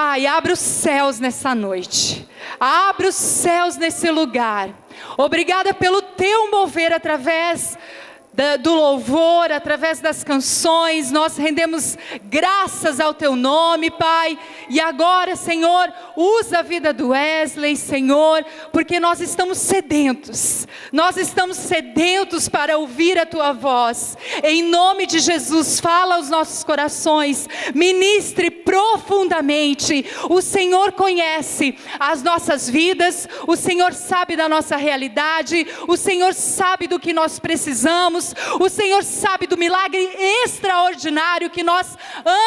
Pai, abre os céus nessa noite, abre os céus nesse lugar. Obrigada pelo teu mover através do louvor, através das canções. Nós rendemos graças ao teu nome, Pai. E agora, Senhor, usa a vida do Wesley, Senhor, porque nós estamos sedentos para ouvir a tua voz. Em nome de Jesus, fala aos nossos corações, ministre profundamente. O Senhor conhece as nossas vidas, o Senhor sabe da nossa realidade, o Senhor sabe do que nós precisamos, o Senhor sabe do milagre extraordinário que nós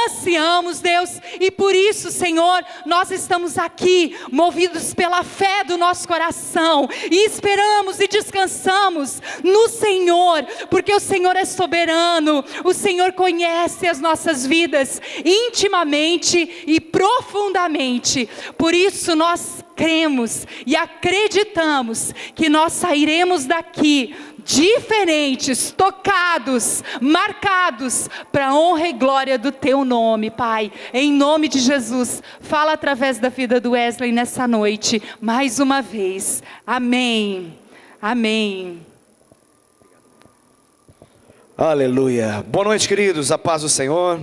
ansiamos, Deus. E por isso, Senhor, nós estamos aqui, movidos pela fé do nosso coração, e esperamos e descansamos no Senhor, porque o Senhor é soberano, o Senhor conhece as nossas vidas intimamente e profundamente. Por isso nós cremos e acreditamos que nós sairemos daqui diferentes, tocados, marcados para a honra e glória do teu nome, Pai. Em nome de Jesus, fala através da vida do Wesley nessa noite, mais uma vez. Amém. Amém. Aleluia. Boa noite, queridos, a paz do Senhor.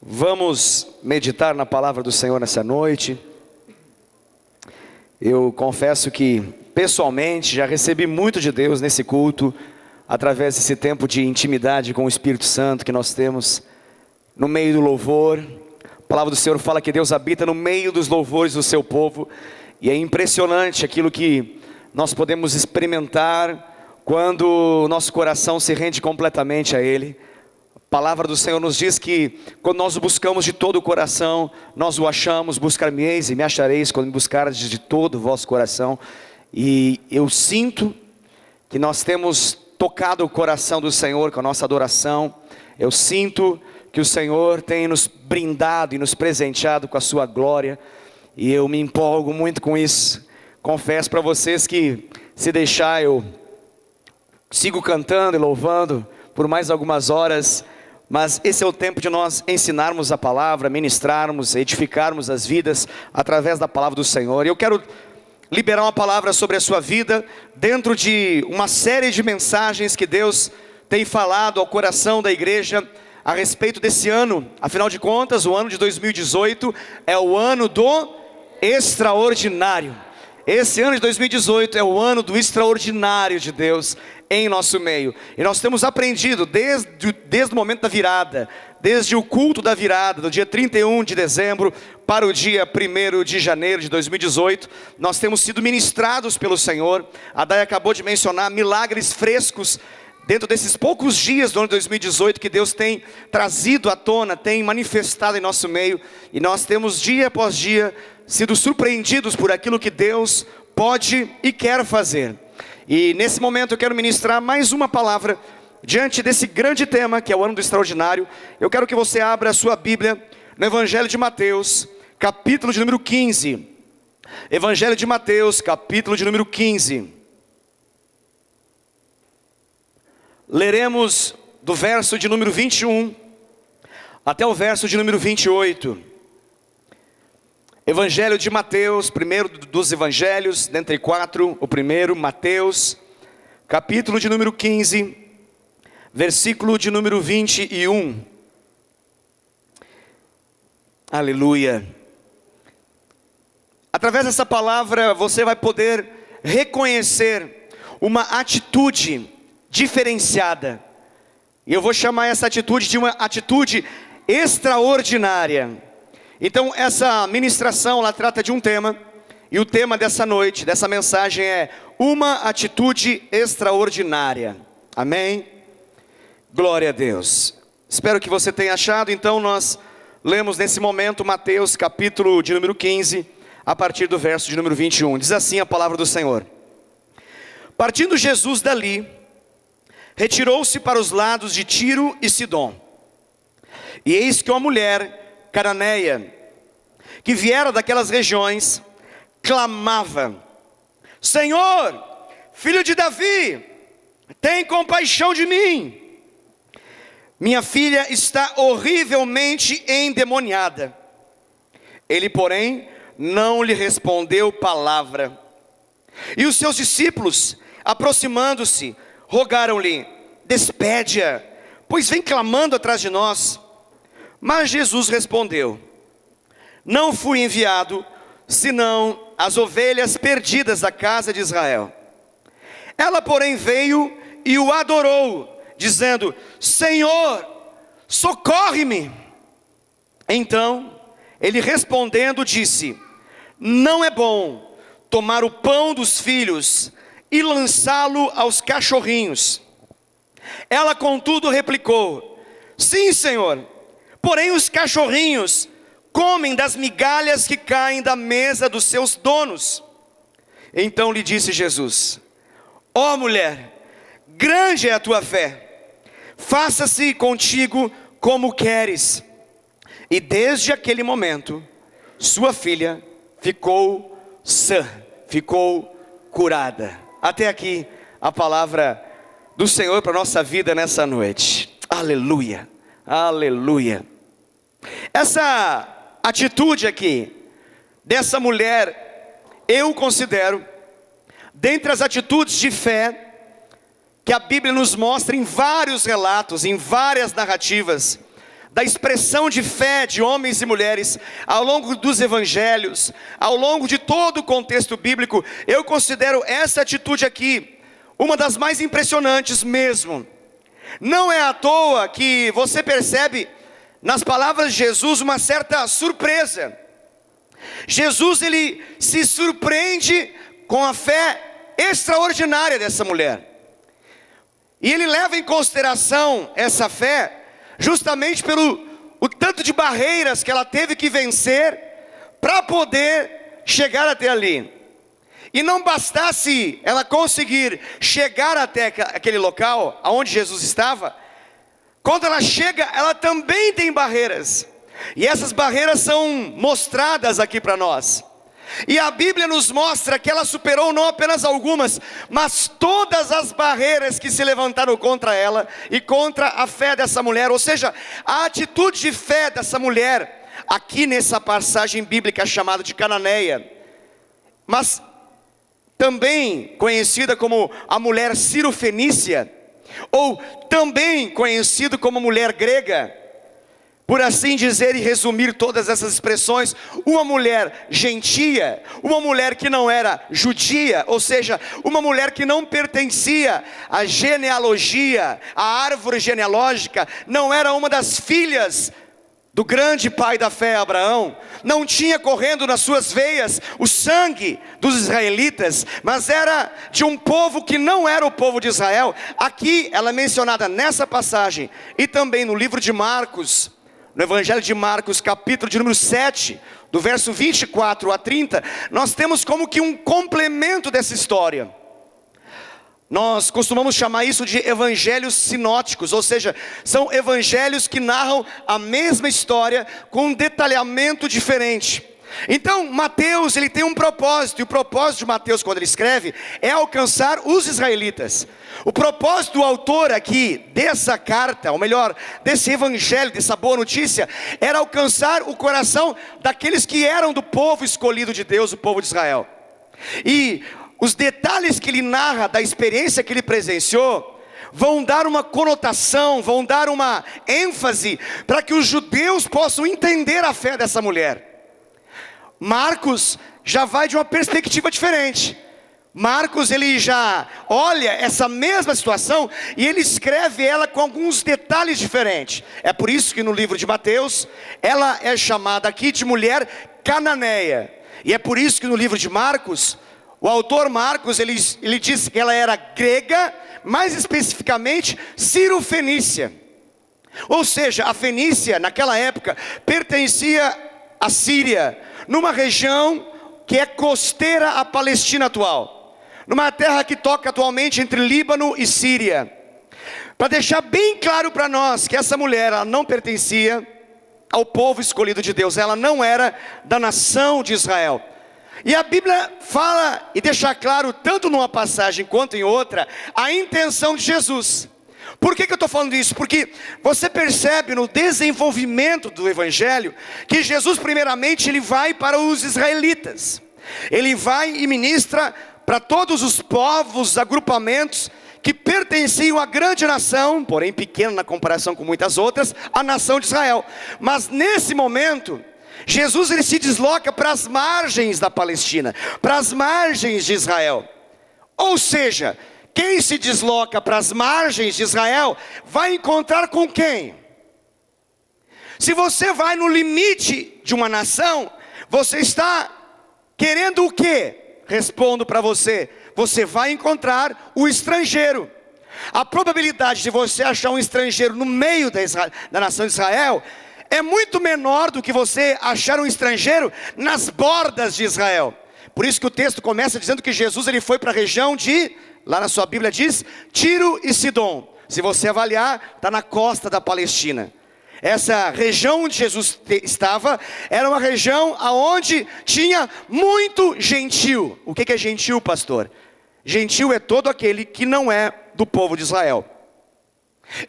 Vamos meditar na palavra do Senhor nessa noite. Eu confesso que pessoalmente já recebi muito de Deus nesse culto, através desse tempo de intimidade com o Espírito Santo que nós temos no meio do louvor. A palavra do Senhor fala que Deus habita no meio dos louvores do seu povo, e é impressionante aquilo que nós podemos experimentar quando o nosso coração se rende completamente a Ele. A palavra do Senhor nos diz que quando nós o buscamos de todo o coração, nós o achamos. Buscar-me-eis e me achareis quando me buscardes de todo o vosso coração. E eu sinto que nós temos tocado o coração do Senhor com a nossa adoração. Eu sinto que o Senhor tem nos brindado e nos presenteado com a sua glória, e eu me empolgo muito com isso. Confesso para vocês que, se deixar, eu sigo cantando e louvando por mais algumas horas, mas esse é o tempo de nós ensinarmos a palavra, ministrarmos, edificarmos as vidas através da palavra do Senhor. E eu quero liberar uma palavra sobre a sua vida, dentro de uma série de mensagens que Deus tem falado ao coração da igreja a respeito desse ano. Afinal de contas, o ano de 2018 é o ano do extraordinário. Esse ano de 2018 é o ano do extraordinário de Deus em nosso meio. E nós temos aprendido desde o momento da virada, desde o culto da virada, do dia 31 de dezembro para o dia 1º de janeiro de 2018, nós temos sido ministrados pelo Senhor. A Day acabou de mencionar milagres frescos dentro desses poucos dias do ano de 2018 que Deus tem trazido à tona, tem manifestado em nosso meio. E nós temos dia após dia sido surpreendidos por aquilo que Deus pode e quer fazer. E nesse momento eu quero ministrar mais uma palavra diante desse grande tema que é o ano do extraordinário. Eu quero que você abra a sua Bíblia no Evangelho de Mateus, capítulo de número 15. Evangelho de Mateus, capítulo de número 15. Leremos do verso de número 21 até o verso de número 28. Evangelho de Mateus, primeiro dos evangelhos, dentre quatro, o primeiro, Mateus, capítulo de número 15, versículo de número 21. Aleluia. Através dessa palavra você vai poder reconhecer uma atitude diferenciada. E eu vou chamar essa atitude de uma atitude extraordinária. Então essa ministração, ela trata de um tema, e o tema dessa noite, dessa mensagem é uma atitude extraordinária. Amém? Glória a Deus. Espero que você tenha achado. Então nós lemos nesse momento Mateus capítulo de número 15, a partir do verso de número 21. Diz assim a palavra do Senhor: Partindo Jesus dali, retirou-se para os lados de Tiro e Sidom. E eis que uma mulher cananeia, que viera daquelas regiões, clamava: Senhor, filho de Davi, tem compaixão de mim. Minha filha está horrivelmente endemoniada. Ele, porém, não lhe respondeu palavra. E os seus discípulos, aproximando-se, rogaram-lhe: despede-a, pois vem clamando atrás de nós. Mas Jesus respondeu: não fui enviado, senão as ovelhas perdidas da casa de Israel. Ela, porém, veio e o adorou, dizendo: Senhor, socorre-me. Então, ele respondendo disse: não é bom tomar o pão dos filhos e lançá-lo aos cachorrinhos. Ela, contudo, replicou: sim, Senhor, porém os cachorrinhos comem das migalhas que caem da mesa dos seus donos. Então lhe disse Jesus: ó mulher, grande é a tua fé, faça-se contigo como queres. E desde aquele momento, sua filha ficou sã, ficou curada. Até aqui a palavra do Senhor para a nossa vida nessa noite. Aleluia, aleluia. Essa atitude aqui, dessa mulher, eu considero, dentre as atitudes de fé, que a Bíblia nos mostra em vários relatos, em várias narrativas, da expressão de fé de homens e mulheres, ao longo dos evangelhos, ao longo de todo o contexto bíblico, eu considero essa atitude aqui, uma das mais impressionantes mesmo. Não é à toa que você percebe, nas palavras de Jesus, uma certa surpresa. Jesus, ele se surpreende com a fé extraordinária dessa mulher. E ele leva em consideração essa fé, justamente pelo o tanto de barreiras que ela teve que vencer, para poder chegar até ali. E não bastasse ela conseguir chegar até aquele local, onde Jesus estava, quando ela chega, ela também tem barreiras. E essas barreiras são mostradas aqui para nós. E a Bíblia nos mostra que ela superou não apenas algumas, mas todas as barreiras que se levantaram contra ela e contra a fé dessa mulher. Ou seja, a atitude de fé dessa mulher, aqui nessa passagem bíblica chamada de Cananeia, mas também conhecida como a mulher Ciro-fenícia, ou também conhecido como mulher grega, por assim dizer e resumir todas essas expressões, uma mulher gentia, uma mulher que não era judia, ou seja, uma mulher que não pertencia à genealogia, à árvore genealógica, não era uma das filhas do grande pai da fé Abraão, não tinha correndo nas suas veias o sangue dos israelitas, mas era de um povo que não era o povo de Israel. Aqui ela é mencionada nessa passagem, e também no livro de Marcos, no Evangelho de Marcos, capítulo de número 7, do verso 24 a 30, nós temos como que um complemento dessa história. Nós costumamos chamar isso de evangelhos sinóticos, ou seja, são evangelhos que narram a mesma história com um detalhamento diferente. Então Mateus, ele tem um propósito, e o propósito de Mateus, quando ele escreve, é alcançar os israelitas. O propósito do autor aqui, dessa carta, ou melhor, desse evangelho, dessa boa notícia, era alcançar o coração daqueles que eram do povo escolhido de Deus, o povo de Israel. E os detalhes que ele narra da experiência que ele presenciou, vão dar uma conotação, vão dar uma ênfase, para que os judeus possam entender a fé dessa mulher. Marcos já vai de uma perspectiva diferente. Marcos, ele já olha essa mesma situação e ele escreve ela com alguns detalhes diferentes. É por isso que no livro de Mateus, ela é chamada aqui de mulher cananeia. E é por isso que no livro de Marcos, o autor Marcos, ele diz que ela era grega, mais especificamente Ciro-fenícia. Ou seja, a Fenícia naquela época pertencia à Síria, numa região que é costeira à Palestina atual, numa terra que toca atualmente entre Líbano e Síria. Para deixar bem claro para nós que essa mulher, ela não pertencia ao povo escolhido de Deus, ela não era da nação de Israel. E a Bíblia fala e deixa claro, tanto numa passagem quanto em outra, a intenção de Jesus. Por que eu estou falando isso? Porque você percebe no desenvolvimento do Evangelho que Jesus primeiramente ele vai para os israelitas. Ele vai e ministra para todos os povos, agrupamentos que pertenciam à grande nação, porém pequena na comparação com muitas outras, a nação de Israel. Mas nesse momento, Jesus ele se desloca para as margens da Palestina, para as margens de Israel. Ou seja, quem se desloca para as margens de Israel, vai encontrar com quem? Se você vai no limite de uma nação, você está querendo o quê? Respondo para você, você vai encontrar o estrangeiro. A probabilidade de você achar um estrangeiro no meio da nação de Israel, é muito menor do que você achar um estrangeiro nas bordas de Israel. Por isso que o texto começa dizendo que Jesus ele foi para a região de, lá na sua Bíblia diz, Tiro e Sidom. Se você avaliar, está na costa da Palestina. Essa região onde Jesus estava, era uma região onde tinha muito gentil. O que é gentil, pastor? Gentil é todo aquele que não é do povo de Israel.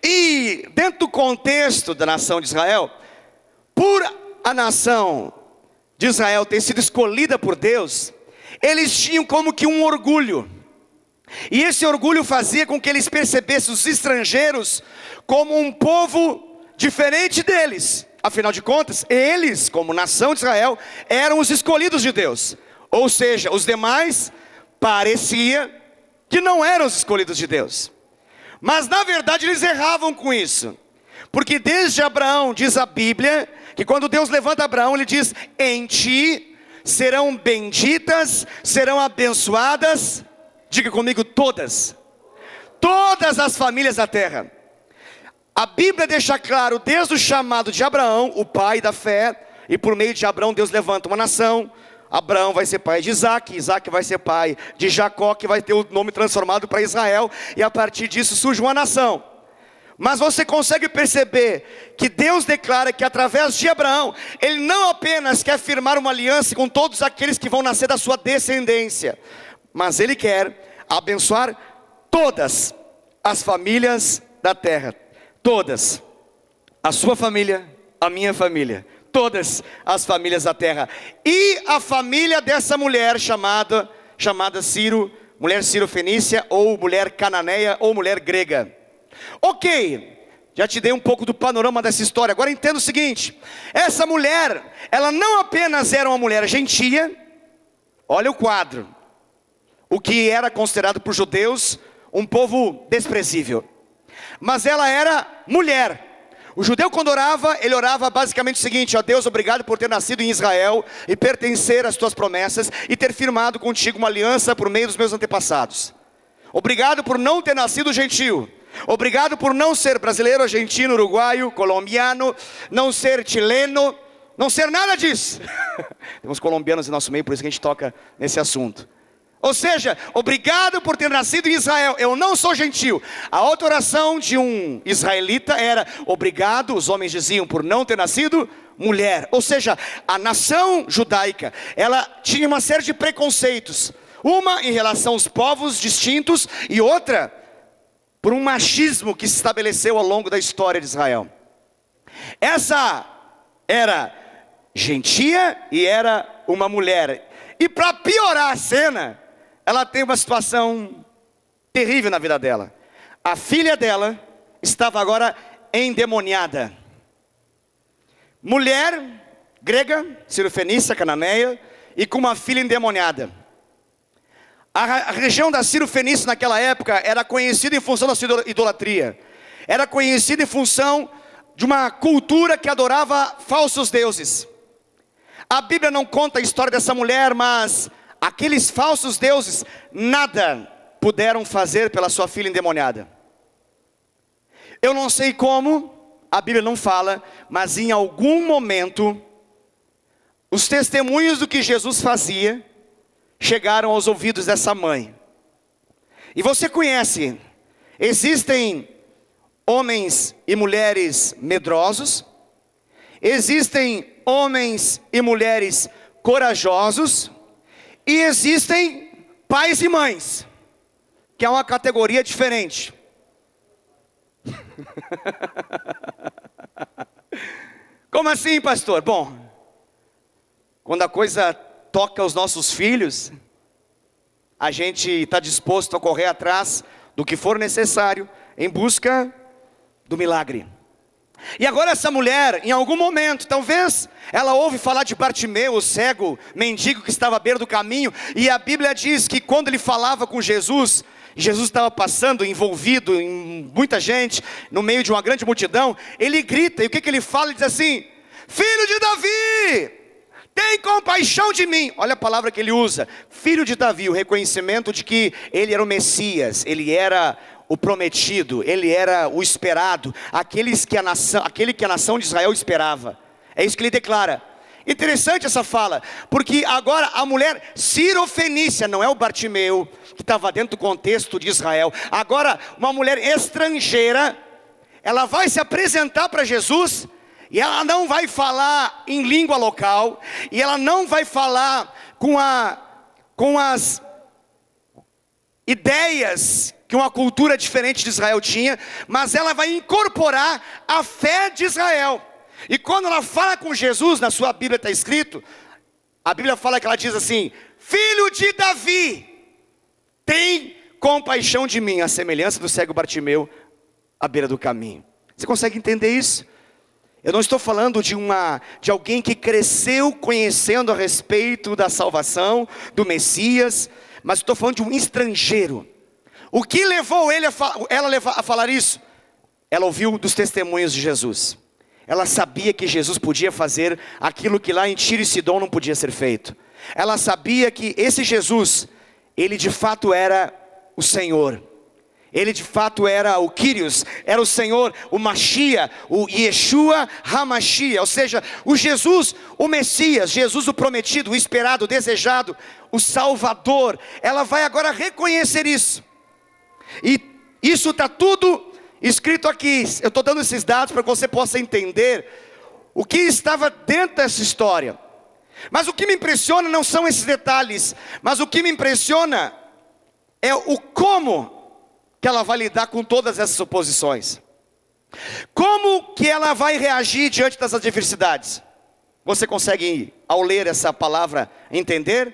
E dentro do contexto da nação de Israel, por a nação de Israel ter sido escolhida por Deus, eles tinham como que um orgulho. E esse orgulho fazia com que eles percebessem os estrangeiros como um povo diferente deles. Afinal de contas, eles, como nação de Israel, eram os escolhidos de Deus. Ou seja, os demais parecia que não eram os escolhidos de Deus. Mas na verdade eles erravam com isso. Porque desde Abraão, diz a Bíblia, que quando Deus levanta Abraão, ele diz, em ti serão benditas, serão abençoadas, diga comigo, todas as famílias da terra. A Bíblia deixa claro, desde o chamado de Abraão, o pai da fé, e por meio de Abraão Deus levanta uma nação. Abraão vai ser pai de Isaac, Isaac vai ser pai de Jacó, que vai ter o nome transformado para Israel, e a partir disso surge uma nação. Mas você consegue perceber que Deus declara que através de Abraão, Ele não apenas quer firmar uma aliança com todos aqueles que vão nascer da sua descendência, mas Ele quer abençoar todas as famílias da terra. Todas. A sua família, a minha família. Todas as famílias da terra. E a família dessa mulher chamada Ciro, mulher Ciro-fenícia, ou mulher cananeia, ou mulher grega. Ok, já te dei um pouco do panorama dessa história. Agora entenda o seguinte, essa mulher, ela não apenas era uma mulher gentia. Olha o quadro. O que era considerado por judeus um povo desprezível. Mas ela era mulher. O judeu quando orava, ele orava basicamente o seguinte: ó Deus, obrigado por ter nascido em Israel e pertencer às tuas promessas e ter firmado contigo uma aliança por meio dos meus antepassados. Obrigado por não ter nascido gentil. Obrigado por não ser brasileiro, argentino, uruguaio, colombiano, não ser chileno, não ser nada disso. Temos colombianos em nosso meio, por isso que a gente toca nesse assunto. Ou seja, obrigado por ter nascido em Israel, eu não sou gentil. A outra oração de um israelita era: obrigado, os homens diziam, por não ter nascido mulher. Ou seja, a nação judaica, ela tinha uma série de preconceitos. Uma em relação aos povos distintos, e outra por um machismo que se estabeleceu ao longo da história de Israel. Essa era gentia e era uma mulher. E para piorar a cena, ela tem uma situação terrível na vida dela. A filha dela estava agora endemoniada. Mulher grega, Ciro-fenícia, cananeia, e com uma filha endemoniada. A região da Ciro-fenícia naquela época era conhecida em função da sua idolatria. Era conhecida em função de uma cultura que adorava falsos deuses. A Bíblia não conta a história dessa mulher, mas aqueles falsos deuses nada puderam fazer pela sua filha endemoniada. Eu não sei como, a Bíblia não fala, mas em algum momento, os testemunhos do que Jesus fazia chegaram aos ouvidos dessa mãe. E você conhece, existem homens e mulheres medrosos, existem homens e mulheres corajosos, e existem pais e mães, que é uma categoria diferente. Como assim, pastor? Bom, quando a coisa toca os nossos filhos, a gente está disposto a correr atrás do que for necessário, em busca do milagre. E agora essa mulher, em algum momento, talvez ela ouve falar de Bartimeu, o cego, mendigo que estava à beira do caminho, e a Bíblia diz que quando ele falava com Jesus, Jesus estava passando, envolvido em muita gente, no meio de uma grande multidão, ele grita, e o que ele fala? Ele diz assim: filho de Davi, tem compaixão de mim. Olha a palavra que ele usa, filho de Davi, o reconhecimento de que ele era o Messias, ele era o prometido, ele era o esperado, aquele que a nação de Israel esperava. É isso que ele declara. Interessante essa fala, porque agora a mulher cirofenícia, não é o Bartimeu, que estava dentro do contexto de Israel. Agora uma mulher estrangeira, ela vai se apresentar para Jesus, e ela não vai falar em língua local, e ela não vai falar com as ideias que uma cultura diferente de Israel tinha, mas ela vai incorporar a fé de Israel. E quando ela fala com Jesus, na sua Bíblia está escrito, a Bíblia fala que ela diz assim: filho de Davi, tem compaixão de mim, a semelhança do cego Bartimeu à beira do caminho. Você consegue entender isso? Eu não estou falando de alguém que cresceu conhecendo a respeito da salvação, do Messias, mas estou falando de um estrangeiro. O que levou ela a falar isso? Ela ouviu dos testemunhos de Jesus. Ela sabia que Jesus podia fazer aquilo que lá em Tiro e Sidom não podia ser feito. Ela sabia que esse Jesus, ele de fato era o Senhor. Ele de fato era o Kyrios, era o Senhor, o Machia, o Yeshua HaMashia, ou seja, o Jesus, o Messias, Jesus o prometido, o esperado, o desejado, o Salvador. Ela vai agora reconhecer isso. E isso está tudo escrito aqui. Eu estou dando esses dados para que você possa entender o que estava dentro dessa história. Mas o que me impressiona não são esses detalhes, mas o que me impressiona é o como que ela vai lidar com todas essas oposições. Como que ela vai reagir diante das adversidades? Você consegue, ao ler essa palavra, entender?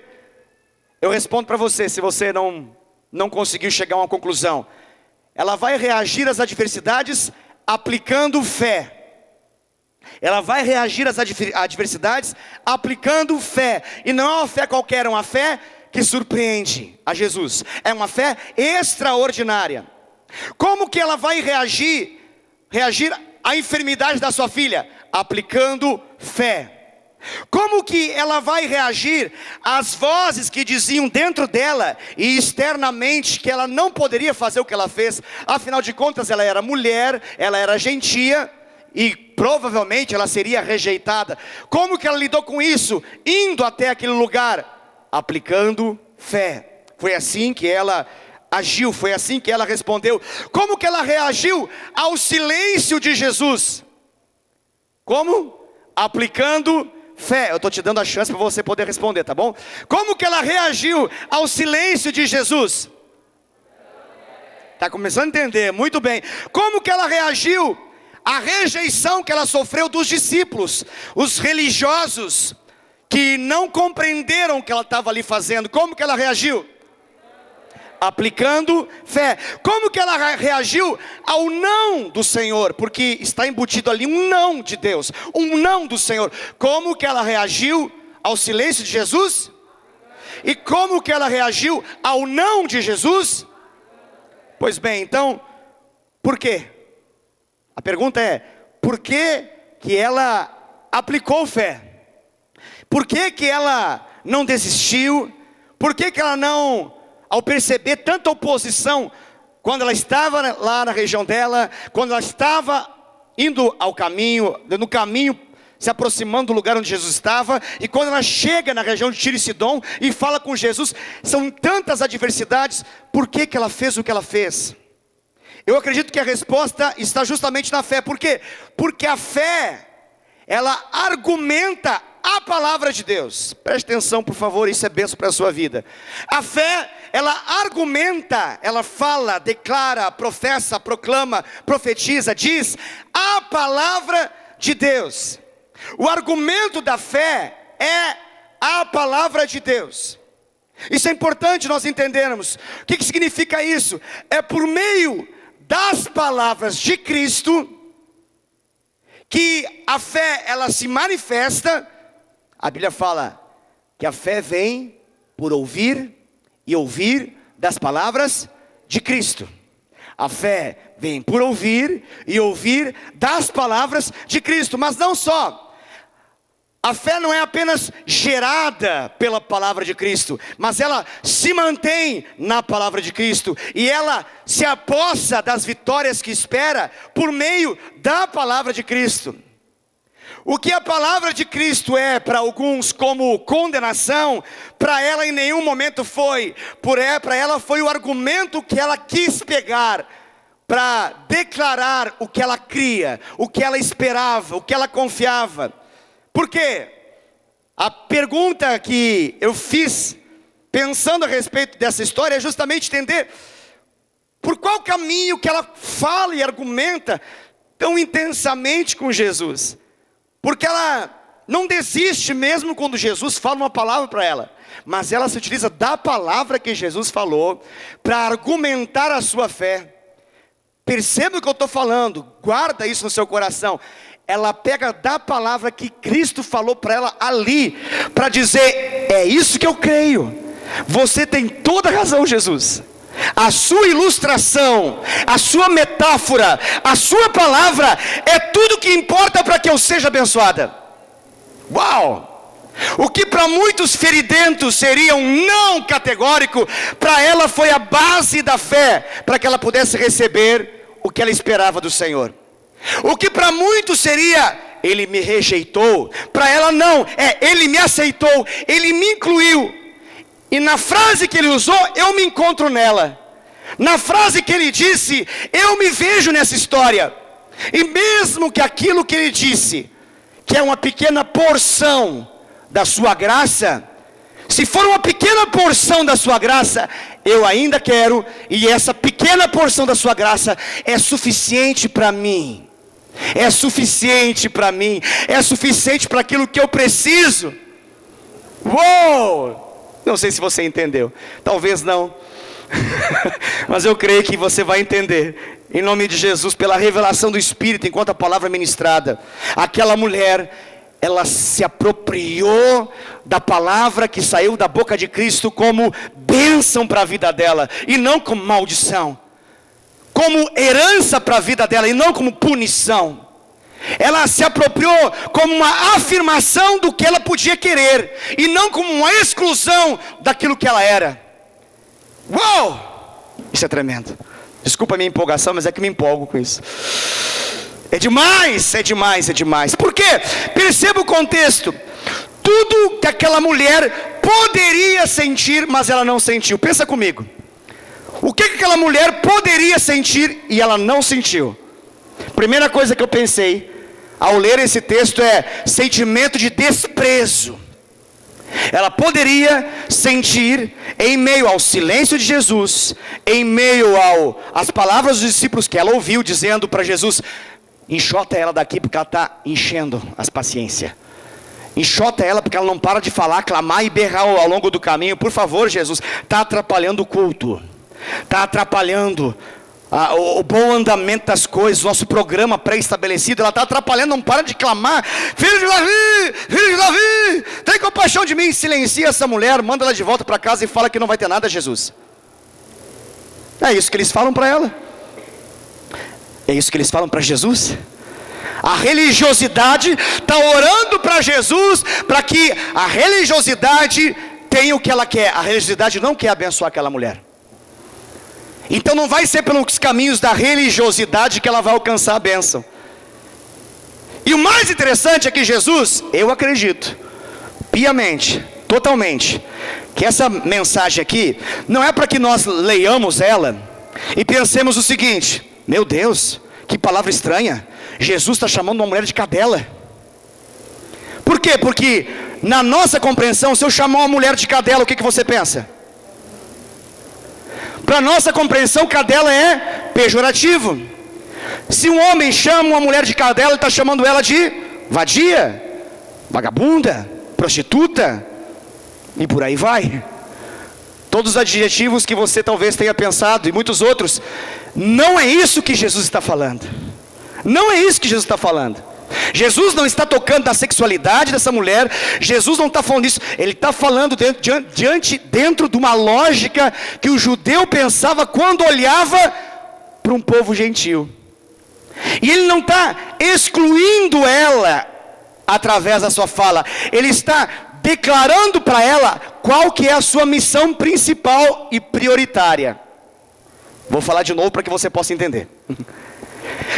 Eu respondo para você, se você não conseguiu chegar a uma conclusão. Ela vai reagir às adversidades aplicando fé. Ela vai reagir às adversidades aplicando fé. E não é uma fé qualquer, é uma fé que surpreende a Jesus. É uma fé extraordinária. Como que ela vai reagir à enfermidade da sua filha? Aplicando fé. Como que ela vai reagir às vozes que diziam dentro dela e externamente que ela não poderia fazer o que ela fez? Afinal de contas, ela era mulher, ela era gentia e provavelmente ela seria rejeitada. Como que ela lidou com isso? Indo até aquele lugar, aplicando fé. Foi assim que ela agiu, foi assim que ela respondeu. Como que ela reagiu ao silêncio de Jesus? Como? Aplicando fé. Eu estou te dando a chance para você poder responder, tá bom? Como que ela reagiu ao silêncio de Jesus? Está começando a entender, muito bem. Como que ela reagiu à rejeição que ela sofreu dos discípulos, os religiosos, que não compreenderam o que ela estava ali fazendo? Como que ela reagiu? Aplicando fé. Como que ela reagiu ao não do Senhor? Porque está embutido ali um não de Deus, um não do Senhor. Como que ela reagiu ao silêncio de Jesus? E como que ela reagiu ao não de Jesus? Pois bem, então, por quê? A pergunta é, por que que ela aplicou fé? Por que que ela não desistiu? Por que que ela não... Ao perceber tanta oposição, quando ela estava lá na região dela, quando ela estava indo ao caminho, no caminho, se aproximando do lugar onde Jesus estava, e quando ela chega na região de Tiro e Sidom e fala com Jesus, são tantas adversidades, por que que ela fez o que ela fez? Eu acredito que a resposta está justamente na fé. Por quê? Porque a fé, ela argumenta a palavra de Deus. Preste atenção, por favor, isso é bênção para a sua vida. A fé, ela argumenta, ela fala, declara, professa, proclama, profetiza, diz a palavra de Deus. O argumento da fé é a palavra de Deus. Isso é importante nós entendermos. O que significa isso? É por meio das palavras de Cristo que a fé, ela se manifesta. A Bíblia fala que a fé vem por ouvir e ouvir das palavras de Cristo. A fé vem por ouvir e ouvir das palavras de Cristo. Mas não só. A fé não é apenas gerada pela palavra de Cristo, mas ela se mantém na palavra de Cristo. E ela se apossa das vitórias que espera por meio da palavra de Cristo. O que a palavra de Cristo é para alguns como condenação, para ela em nenhum momento foi. Para ela foi o argumento que ela quis pegar para declarar o que ela cria, o que ela esperava, o que ela confiava. Por quê? A pergunta que eu fiz, pensando a respeito dessa história, é justamente entender por qual caminho que ela fala e argumenta tão intensamente com Jesus. Porque ela não desiste mesmo quando Jesus fala uma palavra para ela, mas ela se utiliza da palavra que Jesus falou para argumentar a sua fé. Perceba o que eu estou falando, guarda isso no seu coração. Ela pega da palavra que Cristo falou para ela ali, para dizer, é isso que eu creio. Você tem toda a razão, Jesus. A sua ilustração, a sua metáfora, a sua palavra é tudo que importa para que eu seja abençoada. Uau! O que para muitos feridentos seria um não categórico, para ela foi a base da fé, para que ela pudesse receber o que ela esperava do Senhor. O que para muitos seria, ele me rejeitou, para ela não, ele me aceitou, ele me incluiu. E na frase que ele usou, eu me encontro nela. Na frase que ele disse, eu me vejo nessa história. E mesmo que aquilo que ele disse, que é uma pequena porção da sua graça, se for uma pequena porção da sua graça, eu ainda quero, e essa pequena porção da sua graça é suficiente para mim. É suficiente para mim, é suficiente para aquilo que eu preciso. Uou! Não sei se você entendeu, talvez não, mas eu creio que você vai entender, em nome de Jesus, pela revelação do Espírito, enquanto a palavra é ministrada. Aquela mulher, ela se apropriou da palavra que saiu da boca de Cristo como bênção para a vida dela, e não como maldição. Como herança para a vida dela e não como punição. Ela se apropriou como uma afirmação do que ela podia querer e não como uma exclusão daquilo que ela era. Uau! Isso é tremendo. Desculpa a minha empolgação, mas é que me empolgo com isso. É demais, é demais, é demais. Por quê? Perceba o contexto. Tudo que aquela mulher poderia sentir, mas ela não sentiu. Pensa comigo. O que aquela mulher poderia sentir e ela não sentiu? Primeira coisa que eu pensei ao ler esse texto é sentimento de desprezo. Ela poderia sentir, em meio ao silêncio de Jesus, em meio às palavras dos discípulos que ela ouviu, dizendo para Jesus, enxota ela daqui porque ela está enchendo as paciências. Enxota ela porque ela não para de falar, clamar e berrar ao longo do caminho. Por favor, Jesus, está atrapalhando o culto. Está atrapalhando o bom andamento das coisas, o nosso programa pré-estabelecido. Ela está atrapalhando, não para de clamar, filho de Davi, tem compaixão de mim. Silencia essa mulher, manda ela de volta para casa e fala que não vai ter nada, Jesus. É isso que eles falam para ela. É isso que eles falam para Jesus. A religiosidade está orando para Jesus, para que a religiosidade tenha o que ela quer. A religiosidade não quer abençoar aquela mulher. Então não vai ser pelos caminhos da religiosidade que ela vai alcançar a bênção. E o mais interessante é que Jesus, eu acredito, piamente, totalmente, que essa mensagem aqui, não é para que nós leiamos ela e pensemos o seguinte, meu Deus, que palavra estranha, Jesus está chamando uma mulher de cadela. Por quê? Porque na nossa compreensão, se eu chamar uma mulher de cadela, o que você pensa? Para nossa compreensão, cadela é pejorativo. Se um homem chama uma mulher de cadela, ele está chamando ela de vadia, vagabunda, prostituta, e por aí vai. Todos os adjetivos que você talvez tenha pensado, e muitos outros. Não é isso que Jesus está falando. Não é isso que Jesus está falando. Jesus não está tocando na sexualidade dessa mulher. Jesus não está falando isso. Ele está falando dentro de uma lógica que o judeu pensava quando olhava para um povo gentil. E ele não está excluindo ela através da sua fala. Ele está declarando para ela qual que é a sua missão principal e prioritária. Vou falar de novo para que você possa entender.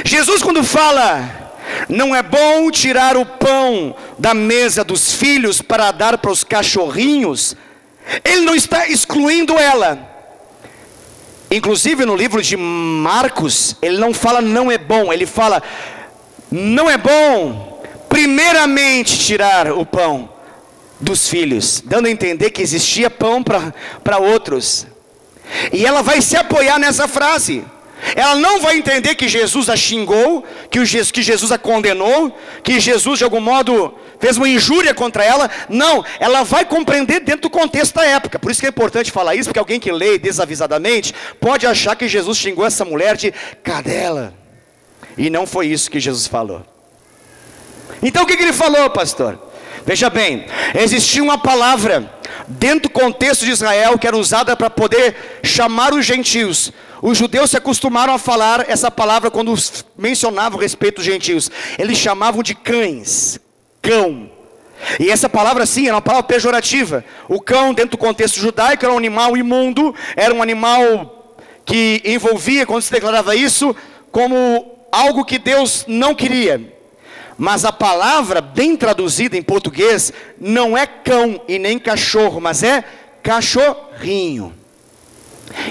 Jesus, quando fala, não é bom tirar o pão da mesa dos filhos para dar para os cachorrinhos, ele não está excluindo ela. Inclusive no livro de Marcos, ele não fala não é bom, ele fala não é bom primeiramente tirar o pão dos filhos, dando a entender que existia pão para outros. E ela vai se apoiar nessa frase. Ela não vai entender que Jesus a xingou, que Jesus a condenou, que Jesus de algum modo fez uma injúria contra ela. Não, ela vai compreender dentro do contexto da época. Por isso que é importante falar isso, porque alguém que lê desavisadamente pode achar que Jesus xingou essa mulher de cadela. E não foi isso que Jesus falou. Então o que ele falou, pastor? Veja bem, existia uma palavra dentro do contexto de Israel que era usada para poder chamar os gentios. Os judeus se acostumaram a falar essa palavra quando mencionavam a respeito dos gentios. Eles chamavam de cães, cão. E essa palavra sim, era uma palavra pejorativa. O cão dentro do contexto judaico era um animal imundo, era um animal que envolvia, quando se declarava isso, como algo que Deus não queria. Mas a palavra, bem traduzida em português, não é cão e nem cachorro, mas é cachorrinho.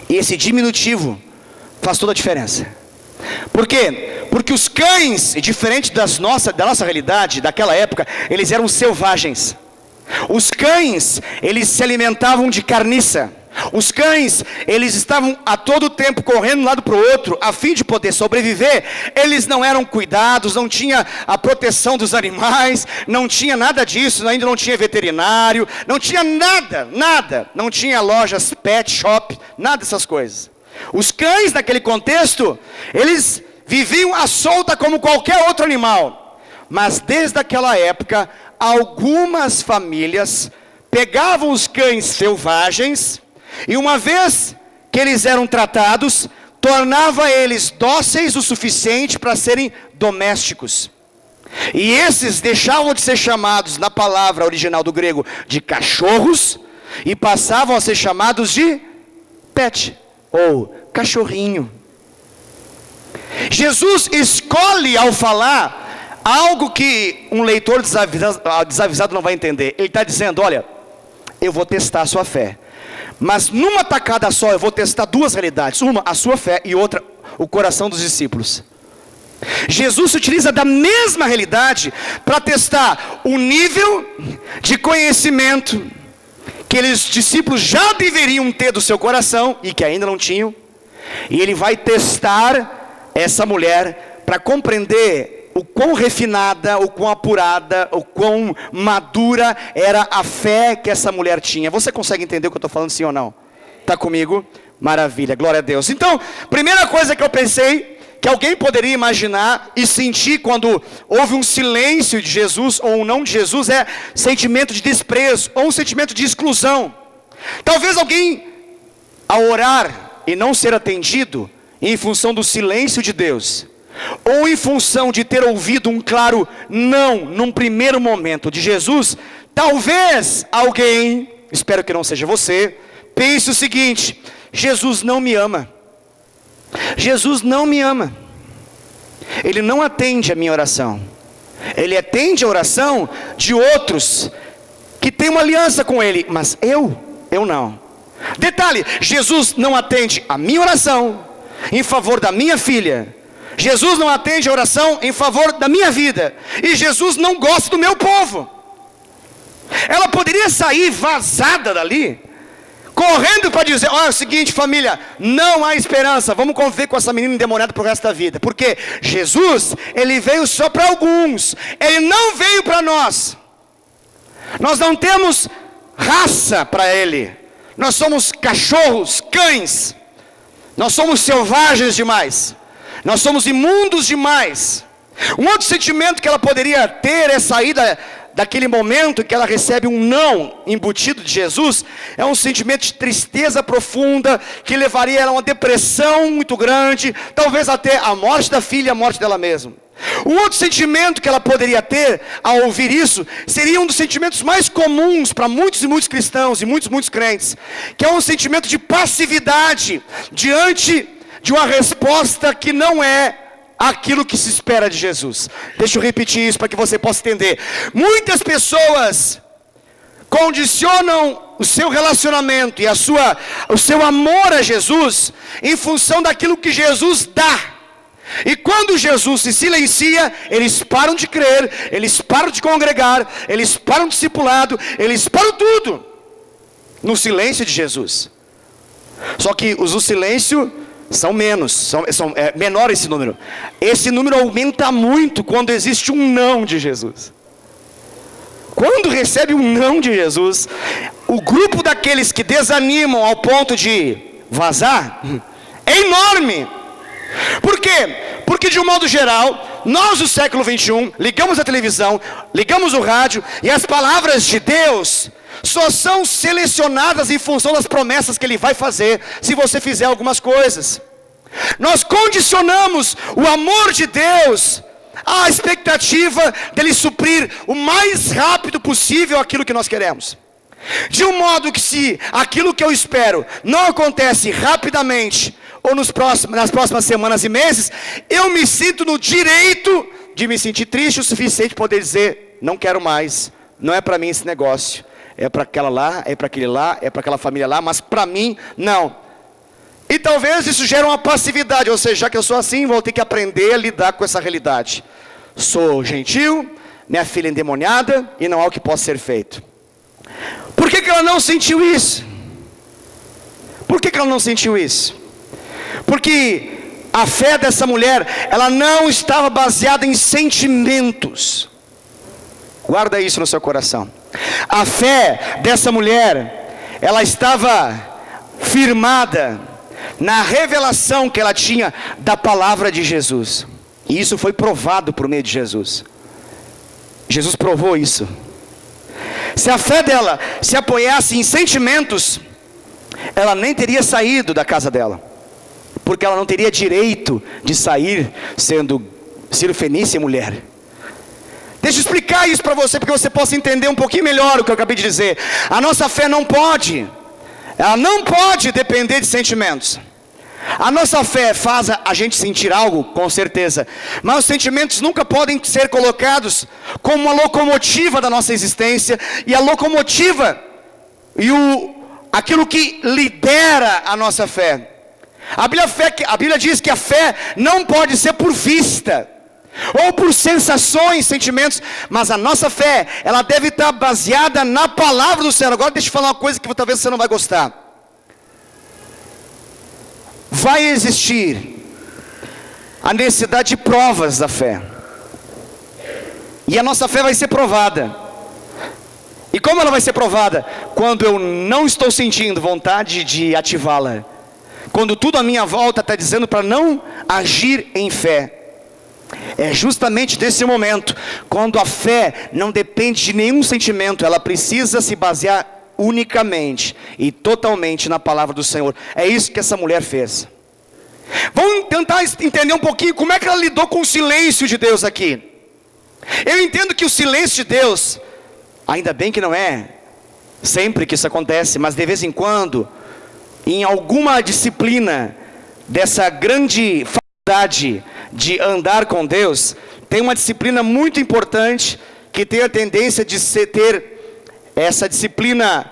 E esse diminutivo faz toda a diferença. Por quê? Porque os cães, diferente da nossa realidade, daquela época, eles eram selvagens. Os cães, eles se alimentavam de carniça. Os cães, eles estavam a todo tempo correndo de um lado para o outro, a fim de poder sobreviver. Eles não eram cuidados, não tinha a proteção dos animais, não tinha nada disso, ainda não tinha veterinário, não tinha nada, não tinha lojas, pet shop, nada dessas coisas. Os cães naquele contexto, eles viviam à solta como qualquer outro animal. Mas desde aquela época, algumas famílias pegavam os cães selvagens, e uma vez que eles eram tratados, tornava eles dóceis o suficiente para serem domésticos. E esses deixavam de ser chamados, na palavra original do grego, de cachorros, e passavam a ser chamados de pet, ou cachorrinho. Jesus escolhe ao falar algo que um leitor desavisado não vai entender. Ele está dizendo, olha, eu vou testar a sua fé. Mas numa tacada só eu vou testar duas realidades. Uma, a sua fé, e outra, o coração dos discípulos. Jesus se utiliza da mesma realidade para testar o nível de conhecimento que os discípulos já deveriam ter do seu coração e que ainda não tinham. E ele vai testar essa mulher para compreender o quão refinada, o quão apurada, o quão madura era a fé que essa mulher tinha. Você consegue entender o que eu estou falando, sim ou não? Está comigo? Maravilha, glória a Deus. Então, primeira coisa que eu pensei, que alguém poderia imaginar e sentir quando houve um silêncio de Jesus ou um não de Jesus, é sentimento de desprezo ou um sentimento de exclusão. Talvez alguém, ao orar e não ser atendido, em função do silêncio de Deus, ou em função de ter ouvido um claro não, num primeiro momento de Jesus, talvez alguém, espero que não seja você, pense o seguinte: Jesus não me ama. Jesus não me ama. Ele não atende a minha oração. Ele atende a oração de outros que têm uma aliança com Ele, mas eu não. Detalhe, Jesus não atende a minha oração em favor da minha filha. Jesus não atende a oração em favor da minha vida. E Jesus não gosta do meu povo. Ela poderia sair vazada dali, correndo para dizer: olha, é o seguinte, família, não há esperança, vamos conviver com essa menina endemoniada pro resto da vida. Porque Jesus, ele veio só para alguns, ele não veio para nós. Nós não temos raça para ele. Nós somos cachorros, cães. Nós somos selvagens demais. Nós somos imundos demais. Um outro sentimento que ela poderia ter é sair daquele momento em que ela recebe um não embutido de Jesus, é um sentimento de tristeza profunda, que levaria ela a uma depressão muito grande, talvez até a morte da filha e a morte dela mesma. Um outro sentimento que ela poderia ter ao ouvir isso, seria um dos sentimentos mais comuns para muitos e muitos cristãos e muitos crentes, que é um sentimento de passividade diante de uma resposta que não é aquilo que se espera de Jesus. Deixa eu repetir isso para que você possa entender. Muitas pessoas condicionam o seu relacionamento e o seu amor a Jesus em função daquilo que Jesus dá. E quando Jesus se silencia, eles param de crer, eles param de congregar, eles param de discipulado, eles param tudo no silêncio de Jesus. Só que os do silêncio são menos, é menor esse número. Esse número aumenta muito quando existe um não de Jesus. Quando recebe um não de Jesus, o grupo daqueles que desanimam ao ponto de vazar é enorme. Por quê? Porque de um modo geral, nós do século 21, ligamos a televisão, ligamos o rádio, e as palavras de Deus só são selecionadas em função das promessas que Ele vai fazer, se você fizer algumas coisas. Nós condicionamos o amor de Deus à expectativa dEle suprir o mais rápido possível aquilo que nós queremos. De um modo que, se aquilo que eu espero não acontece rapidamente, ou nas próximas semanas e meses, eu me sinto no direito de me sentir triste o suficiente para poder dizer: não quero mais, não é para mim esse negócio, é para aquela lá, é para aquele lá, é para aquela família lá, mas para mim, não. E talvez isso gere uma passividade, ou seja, já que eu sou assim, vou ter que aprender a lidar com essa realidade. Sou gentil, minha filha endemoniada, e não há o que possa ser feito. Por que ela não sentiu isso? Por que ela não sentiu isso? Porque a fé dessa mulher, ela não estava baseada em sentimentos. Guarda isso no seu coração. A fé dessa mulher, ela estava firmada na revelação que ela tinha da palavra de Jesus. E isso foi provado por meio de Jesus. Jesus provou isso. Se a fé dela se apoiasse em sentimentos, ela nem teria saído da casa dela, porque ela não teria direito de sair sendo cirofenícia e mulher. Deixa eu explicar isso para você, porque você possa entender um pouquinho melhor o que eu acabei de dizer. A nossa fé ela não pode depender de sentimentos. A nossa fé faz a gente sentir algo, com certeza, mas os sentimentos nunca podem ser colocados como uma locomotiva da nossa existência, e a locomotiva e aquilo que lidera a nossa fé. A Bíblia diz que a fé não pode ser por vista, ou por sensações, sentimentos, mas a nossa fé, ela deve estar baseada na palavra do Senhor. Agora deixa eu falar uma coisa que talvez você não vai gostar. Vai existir a necessidade de provas da fé, e a nossa fé vai ser provada. E como ela vai ser provada? Quando eu não estou sentindo vontade de ativá-la, quando tudo à minha volta está dizendo para não agir em fé. É justamente desse momento, quando a fé não depende de nenhum sentimento, ela precisa se basear unicamente e totalmente na palavra do Senhor. É isso que essa mulher fez. Vamos tentar entender um pouquinho como é que ela lidou com o silêncio de Deus aqui. Eu entendo que o silêncio de Deus, ainda bem que não é sempre que isso acontece, mas de vez em quando, em alguma disciplina dessa grande faculdade de andar com Deus, tem uma disciplina muito importante que tem a tendência de ter essa disciplina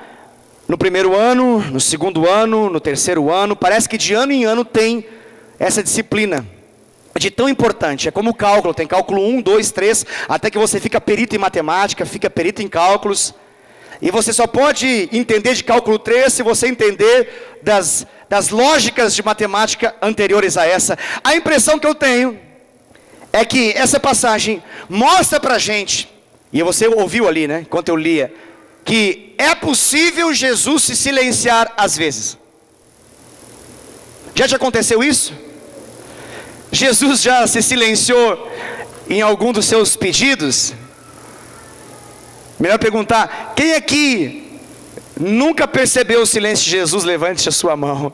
no primeiro ano, no segundo ano, no terceiro ano. Parece que de ano em ano tem essa disciplina de tão importante. É como o cálculo, tem cálculo 1, 2, 3, até que você fica perito em matemática, fica perito em cálculos. E você só pode entender de cálculo 3 se você entender das lógicas de matemática anteriores a essa. A impressão que eu tenho é que essa passagem mostra pra gente, e você ouviu ali, né, enquanto eu lia, que é possível Jesus se silenciar às vezes. Já te aconteceu isso? Jesus já se silenciou em algum dos seus pedidos? Melhor perguntar, quem aqui nunca percebeu o silêncio de Jesus? Levante a sua mão.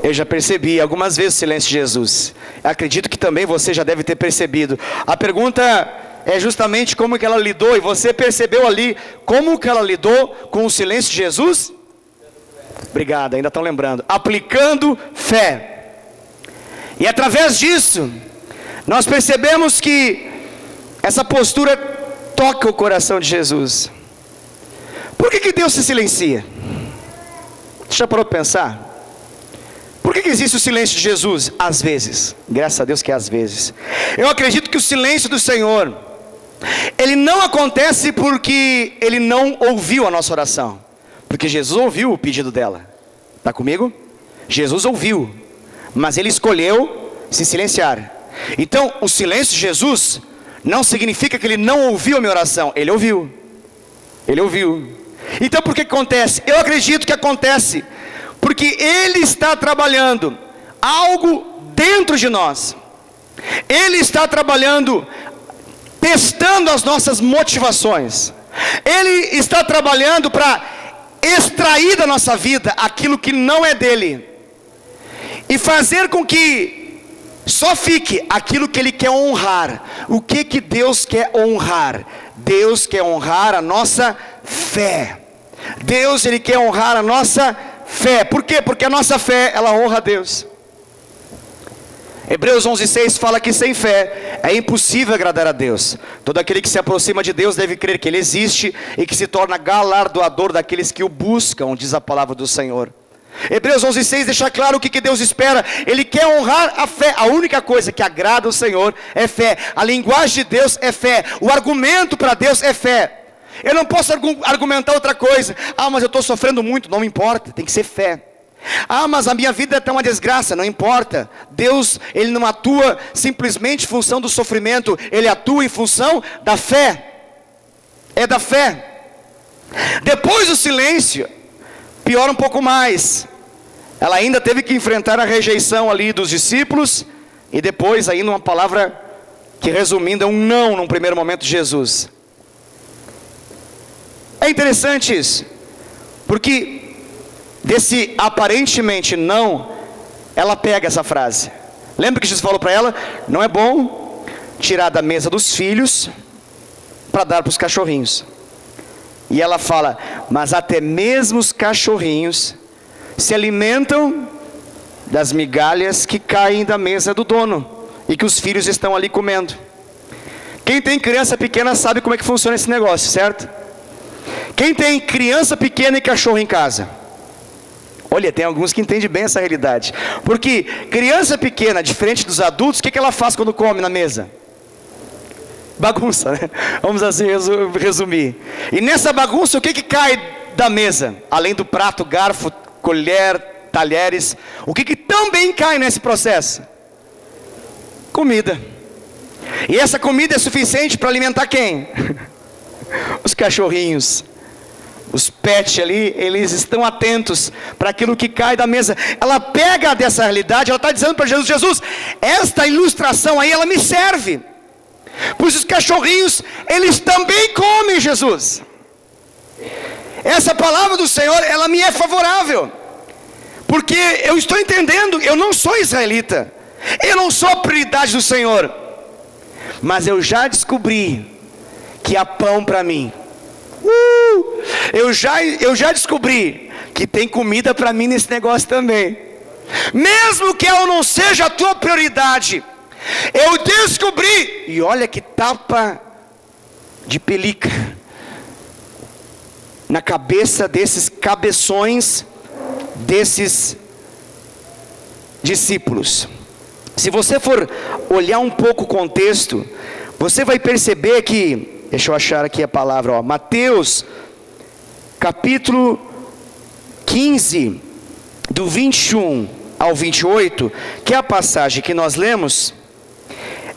Eu já percebi algumas vezes o silêncio de Jesus. Acredito que também você já deve ter percebido. A pergunta é justamente como que ela lidou, e você percebeu ali como que ela lidou com o silêncio de Jesus? Obrigado, ainda estão lembrando. Aplicando fé. E através disso, nós percebemos que essa postura toca o coração de Jesus. Por que Deus se silencia? Deixa eu pensar. Por que existe o silêncio de Jesus? Às vezes. Graças a Deus que é às vezes. Eu acredito que o silêncio do Senhor, ele não acontece porque Ele não ouviu a nossa oração. Porque Jesus ouviu o pedido dela. Está comigo? Jesus ouviu, mas Ele escolheu se silenciar. Então, o silêncio de Jesus não significa que Ele não ouviu a minha oração. Ele ouviu. Ele ouviu. Então, por que acontece? Eu acredito que acontece porque Ele está trabalhando algo dentro de nós. Ele está trabalhando, testando as nossas motivações. Ele está trabalhando para extrair da nossa vida aquilo que não é dele, e fazer com que só fique aquilo que Ele quer honrar. O que Deus quer honrar? Deus quer honrar a nossa fé. Deus, Ele quer honrar a nossa fé. Por quê? Porque a nossa fé, ela honra a Deus. Hebreus 11:6 fala que sem fé é impossível agradar a Deus. Todo aquele que se aproxima de Deus deve crer que Ele existe e que se torna galardoador daqueles que o buscam, diz a palavra do Senhor. Hebreus 11:6 deixa claro o que Deus espera. Ele quer honrar a fé. A única coisa que agrada o Senhor é fé. A linguagem de Deus é fé. O argumento para Deus é fé. Eu não posso argumentar outra coisa. Mas eu estou sofrendo muito. Não me importa, tem que ser fé. Mas a minha vida está uma desgraça. Não importa. Deus, Ele não atua simplesmente em função do sofrimento. Ele atua em função da fé. É da fé. Depois do silêncio, piora um pouco mais. Ela ainda teve que enfrentar a rejeição ali dos discípulos, e depois ainda uma palavra que, resumindo, é um não num primeiro momento de Jesus. É interessante isso, porque desse aparentemente não, ela pega essa frase. Lembra que Jesus falou para ela? Não é bom tirar da mesa dos filhos para dar para os cachorrinhos. E ela fala, mas até mesmo os cachorrinhos se alimentam das migalhas que caem da mesa do dono, e que os filhos estão ali comendo. Quem tem criança pequena sabe como é que funciona esse negócio, certo? Quem tem criança pequena e cachorro em casa? Olha, tem alguns que entendem bem essa realidade. Porque criança pequena, diferente dos adultos, o que ela faz quando come na mesa? Bagunça, né? Vamos assim resumir. E nessa bagunça, o que cai da mesa? Além do prato, garfo, colher, talheres, o que também cai nesse processo? Comida. E essa comida é suficiente para alimentar quem? Os cachorrinhos. Os pets ali, eles estão atentos para aquilo que cai da mesa. Ela pega dessa realidade, ela está dizendo para Jesus, Jesus, esta ilustração aí, ela me serve. Pois os cachorrinhos, eles também comem, Jesus. Essa palavra do Senhor, ela me é favorável. Porque eu estou entendendo, eu não sou israelita. Eu não sou a prioridade do Senhor. Mas eu já descobri que há pão para mim. Eu já descobri que tem comida para mim nesse negócio também. Mesmo que eu não seja a tua prioridade, eu descobri. E olha que tapa de pelica na cabeça desses cabeções, desses discípulos. Se você for olhar um pouco o contexto, você vai perceber que Deixa eu achar aqui a palavra, ó. Mateus, capítulo 15, do 21 ao 28, que é a passagem que nós lemos.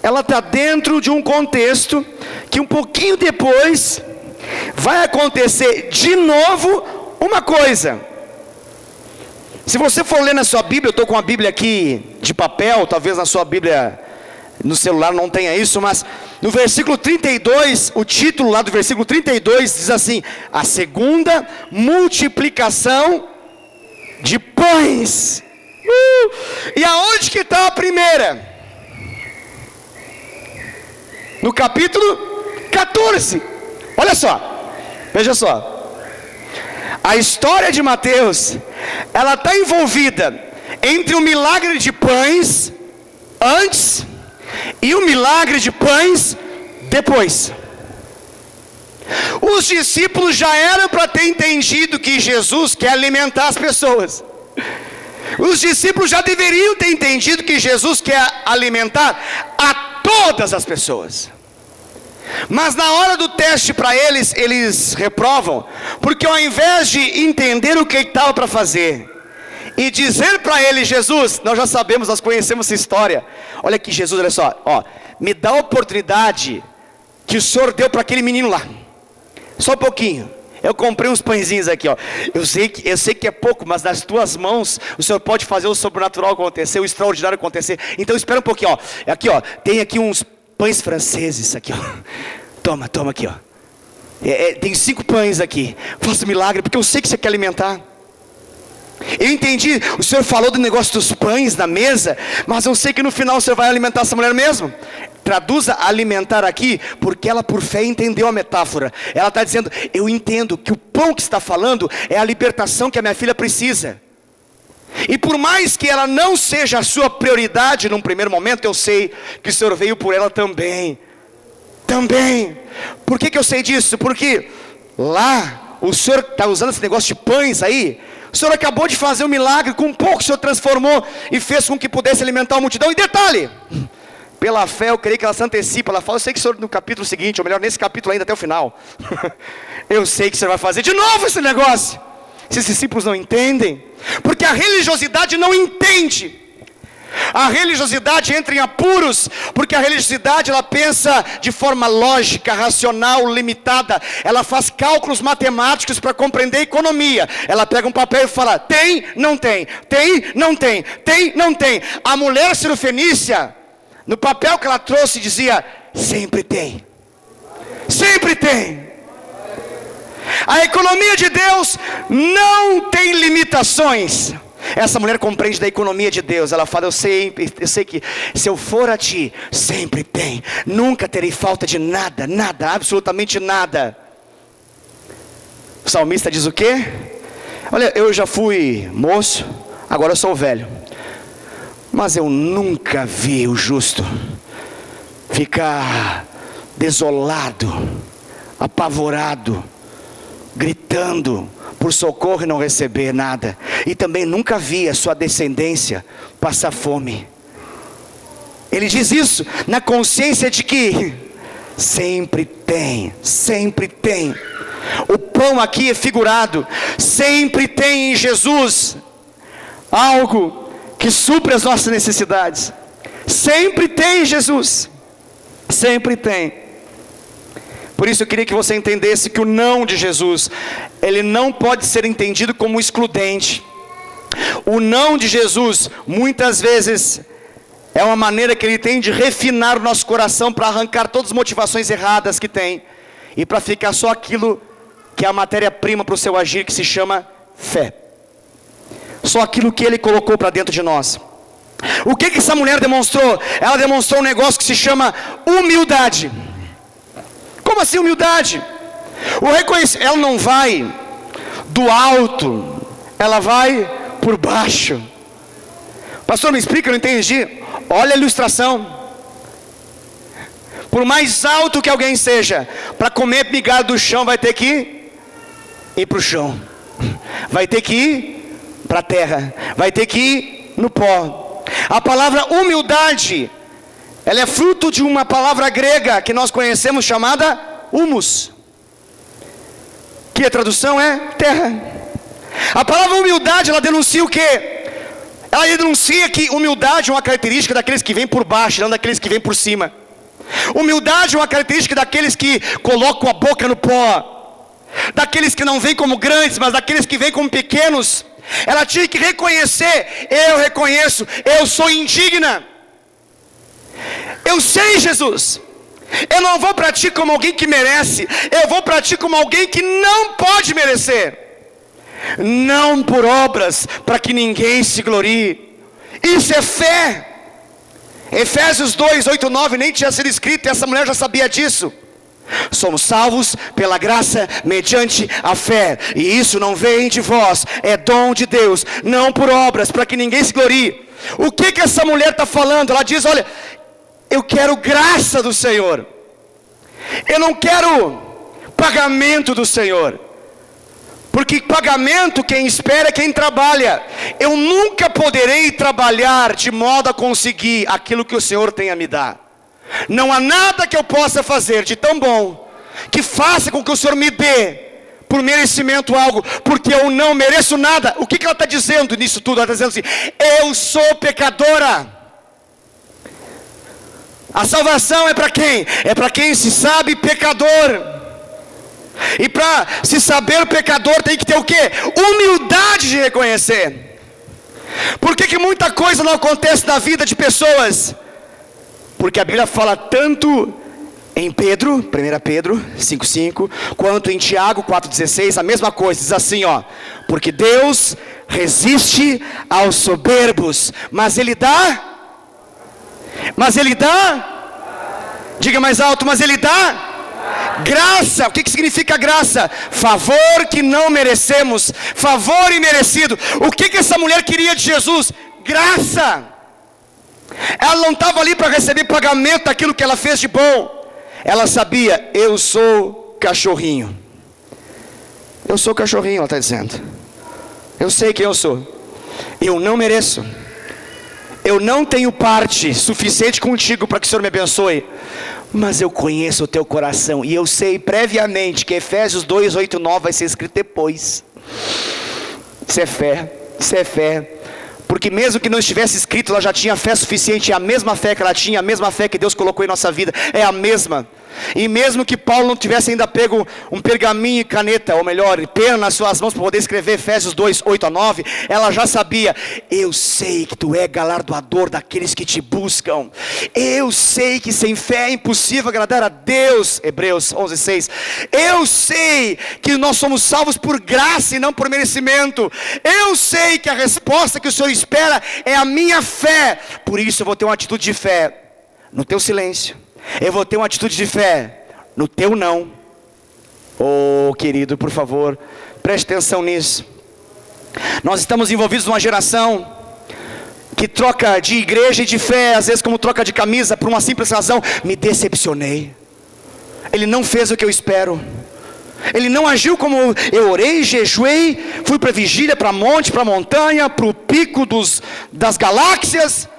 Ela está dentro de um contexto que um pouquinho depois vai acontecer de novo uma coisa. Se você for ler na sua Bíblia, eu estou com a Bíblia aqui de papel, talvez na sua Bíblia no celular não tenha isso, mas no versículo 32, o título lá do versículo 32 diz assim: a segunda multiplicação de pães. E aonde que está a primeira? No capítulo 14. Olha só, veja só. A história de Mateus, ela está envolvida entre o milagre de pães antes e o milagre de pães depois. Os discípulos já eram para ter entendido que Jesus quer alimentar as pessoas. Os discípulos já deveriam ter entendido que Jesus quer alimentar a todas as pessoas. Mas na hora do teste para eles, eles reprovam, porque ao invés de entender o que estava para fazer e dizer para ele: Jesus, nós já sabemos, nós conhecemos essa história. Olha aqui, Jesus, olha só, ó, me dá a oportunidade que o Senhor deu para aquele menino lá. Só um pouquinho. Eu comprei uns pãezinhos aqui, ó. Eu sei que é pouco, mas nas tuas mãos o Senhor pode fazer o sobrenatural acontecer, o extraordinário acontecer. Então espera um pouquinho, ó. Aqui, ó, tem aqui uns pães franceses aqui, ó. Toma aqui, ó. Tem 5 pães aqui. Faça um milagre, porque eu sei que você quer alimentar. Eu entendi, o Senhor falou do negócio dos pães na mesa, mas eu sei que no final o Senhor vai alimentar essa mulher mesmo. Traduza alimentar aqui, porque ela por fé entendeu a metáfora. Ela está dizendo: eu entendo que o pão que está falando é a libertação que a minha filha precisa. E por mais que ela não seja a sua prioridade num primeiro momento, eu sei que o Senhor veio por ela também. Por que eu sei disso? Porque lá o Senhor está usando esse negócio de pães aí. O Senhor acabou de fazer um milagre, com um pouco o Senhor transformou e fez com que pudesse alimentar a multidão. E detalhe, pela fé eu creio que ela se antecipa. Ela fala: eu sei que o Senhor no capítulo seguinte, ou melhor, nesse capítulo ainda até o final, eu sei que o Senhor vai fazer de novo esse negócio. Esses discípulos não entendem, porque a religiosidade não entende. A religiosidade entra em apuros, porque a religiosidade ela pensa de forma lógica, racional, limitada. Ela faz cálculos matemáticos para compreender a economia. Ela pega um papel e fala: tem, não tem, tem, não tem, tem, não tem. A mulher cirofenícia, no papel que ela trouxe, dizia: sempre tem, sempre tem. A economia de Deus não tem limitações. Essa mulher compreende da economia de Deus. Ela fala: eu sei que se eu for a ti, sempre tem, nunca terei falta de nada, nada, absolutamente nada. O salmista diz o quê? Olha, eu já fui moço, agora eu sou velho, mas eu nunca vi o justo ficar desolado, apavorado, gritando por socorro e não receber nada. E também nunca vi a sua descendência passar fome. Ele diz isso na consciência de que sempre tem, sempre tem. O pão aqui é figurado. Sempre tem em Jesus algo que supre as nossas necessidades. Sempre tem em Jesus, sempre tem. Por isso eu queria que você entendesse que o não de Jesus, ele não pode ser entendido como excludente. O não de Jesus, muitas vezes, é uma maneira que ele tem de refinar o nosso coração, para arrancar todas as motivações erradas que tem, e para ficar só aquilo que é a matéria-prima para o seu agir, que se chama fé. Só aquilo que ele colocou para dentro de nós. O que essa mulher demonstrou? Ela demonstrou um negócio que se chama humildade. Como assim humildade? Ela não vai do alto, ela vai por baixo. Pastor, me explica, eu não entendi. Olha a ilustração. Por mais alto que alguém seja, para comer migalha do chão, vai ter que ir para o chão, vai ter que ir para a terra, vai ter que ir no pó. A palavra humildade, ela é fruto de uma palavra grega que nós conhecemos, chamada humus, que a tradução é terra. A palavra humildade, ela denuncia o quê? Ela denuncia que humildade é uma característica daqueles que vêm por baixo, não daqueles que vêm por cima. Humildade é uma característica daqueles que colocam a boca no pó, daqueles que não vêm como grandes, mas daqueles que vêm como pequenos. Ela tinha que reconhecer: eu reconheço, eu sou indigna. Eu sei, Jesus, eu não vou para ti como alguém que merece, eu vou para ti como alguém que não pode merecer. Não por obras, para que ninguém se glorie. Isso é fé. Efésios 2, 8, 9 nem tinha sido escrito, e essa mulher já sabia disso. Somos salvos pela graça mediante a fé, e isso não vem de vós, é dom de Deus, não por obras, para que ninguém se glorie. O que essa mulher está falando? Ela diz: olha, eu quero graça do Senhor, eu não quero pagamento do Senhor, porque pagamento quem espera é quem trabalha. Eu nunca poderei trabalhar de modo a conseguir aquilo que o Senhor tem a me dar. Não há nada que eu possa fazer de tão bom que faça com que o Senhor me dê por merecimento algo, porque eu não mereço nada. O que ela está dizendo nisso tudo? Ela está dizendo assim: eu sou pecadora. A salvação é para quem? É para quem se sabe pecador. E para se saber pecador tem que ter o quê? Humildade de reconhecer. Por que muita coisa não acontece na vida de pessoas? Porque a Bíblia fala tanto em Pedro, 1 Pedro 5,5, quanto em Tiago 4,16, a mesma coisa. Diz assim, ó: porque Deus resiste aos soberbos, mas Ele dá, diga mais alto, mas Ele dá graça. O que significa graça? Favor que não merecemos, favor imerecido. O que essa mulher queria de Jesus? Graça. Ela não estava ali para receber pagamento daquilo que ela fez de bom. Ela sabia: eu sou cachorrinho. Eu sou cachorrinho, ela está dizendo. Eu sei quem eu sou. Eu não mereço. Eu não tenho parte suficiente contigo para que o Senhor me abençoe. Mas eu conheço o teu coração, e eu sei previamente que Efésios 2, 8, 9 vai ser escrito depois. Isso é fé, isso é fé. Porque mesmo que não estivesse escrito, ela já tinha fé suficiente. É a mesma fé que ela tinha, a mesma fé que Deus colocou em nossa vida, é a mesma. E mesmo que Paulo não tivesse ainda pego um pergaminho e caneta, ou melhor, pena nas suas mãos para poder escrever Efésios 2, 8 a 9, ela já sabia: eu sei que tu é galardoador daqueles que te buscam. Eu sei que sem fé é impossível agradar a Deus. Hebreus 11, 6. Eu sei que nós somos salvos por graça e não por merecimento. Eu sei que a resposta que o Senhor espera é a minha fé. Por isso eu vou ter uma atitude de fé no teu silêncio. Eu vou ter uma atitude de fé no teu não. Oh, querido, por favor, preste atenção nisso. Nós estamos envolvidos numa geração que troca de igreja e de fé, às vezes como troca de camisa, por uma simples razão: me decepcionei. Ele não fez o que eu espero. Ele não agiu como eu orei, jejuei, fui para vigília, para monte, para montanha, para o pico das galáxias.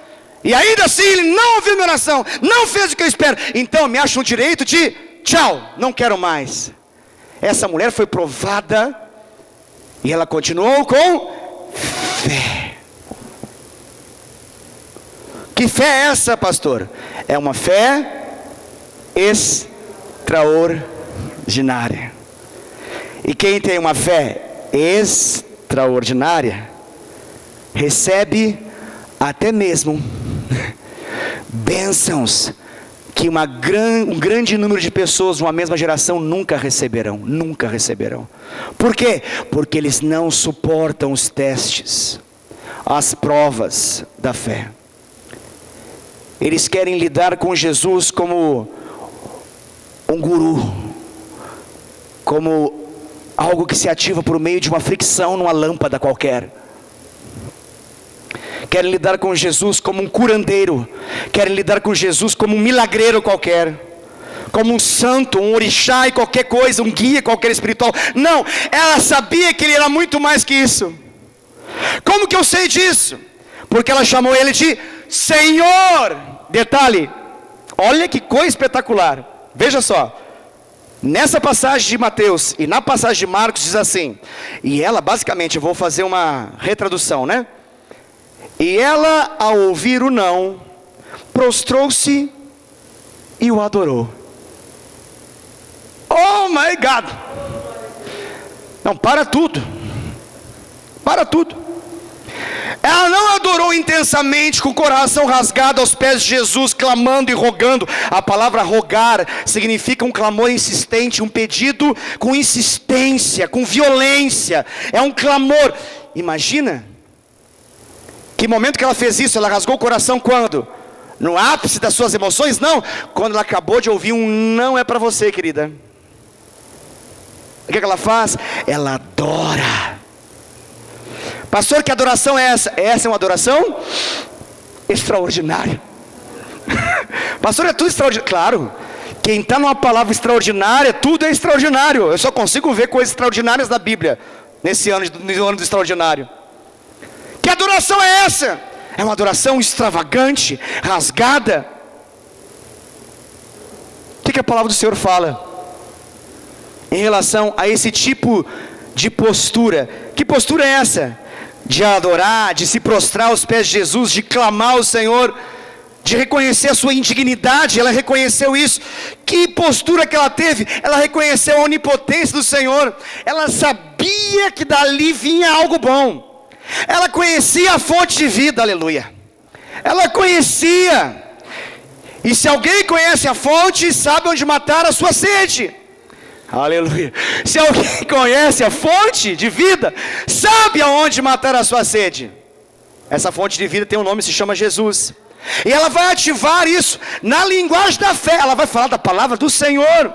E ainda assim ele não ouviu minha oração, não fez o que eu espero. Então me acho no direito de tchau, não quero mais. Essa mulher foi provada e ela continuou com fé. Que fé é essa, pastor? É uma fé extraordinária. E quem tem uma fé extraordinária recebe até mesmo bênçãos que um grande número de pessoas numa mesma geração nunca receberão. Nunca receberão. Por quê? Porque eles não suportam os testes, as provas da fé. Eles querem lidar com Jesus como um guru, como algo que se ativa por meio de uma fricção numa lâmpada qualquer. Querem lidar com Jesus como um curandeiro. Querem lidar com Jesus como um milagreiro qualquer, como um santo, um orixá e qualquer coisa, um guia qualquer espiritual. Não, ela sabia que ele era muito mais que isso. Como que eu sei disso? Porque ela chamou ele de Senhor. Detalhe, olha que coisa espetacular. Veja só, Nessa passagem de Mateus e na passagem de Marcos diz assim, e ela basicamente, eu vou fazer uma retradução, né? E ela, ao ouvir o não, prostrou-se e o adorou. Oh my God! Não, para tudo. Para tudo. Ela não adorou intensamente, com o coração rasgado aos pés de Jesus, clamando e rogando. A palavra rogar significa um clamor insistente, um pedido com insistência, com violência. É um clamor. Imagina que momento que ela fez isso. Ela rasgou o coração quando? No ápice das suas emoções? Não, quando ela acabou de ouvir um não é para você, querida. O que ela faz? Ela adora. Pastor, que adoração é essa? Essa é uma adoração extraordinária. Pastor, é tudo extraordinário. Claro, quem está numa palavra extraordinária, tudo é extraordinário. Eu só consigo ver coisas extraordinárias na Bíblia, nesse ano, no ano do extraordinário. Que adoração é essa? É uma adoração extravagante, rasgada. O que a palavra do Senhor fala em relação a esse tipo de postura? Que postura é essa? De adorar, de se prostrar aos pés de Jesus, de clamar ao Senhor, de reconhecer a sua indignidade. Ela reconheceu isso. Que postura que ela teve? Ela reconheceu a onipotência do Senhor. Ela sabia que dali vinha algo bom. Ela conhecia a fonte de vida, aleluia. Ela conhecia. E se alguém conhece a fonte, sabe onde matar a sua sede. Aleluia. Se alguém conhece a fonte de vida, sabe aonde matar a sua sede. Essa fonte de vida tem um nome, se chama Jesus. E ela vai ativar isso na linguagem da fé. Ela vai falar da palavra do Senhor.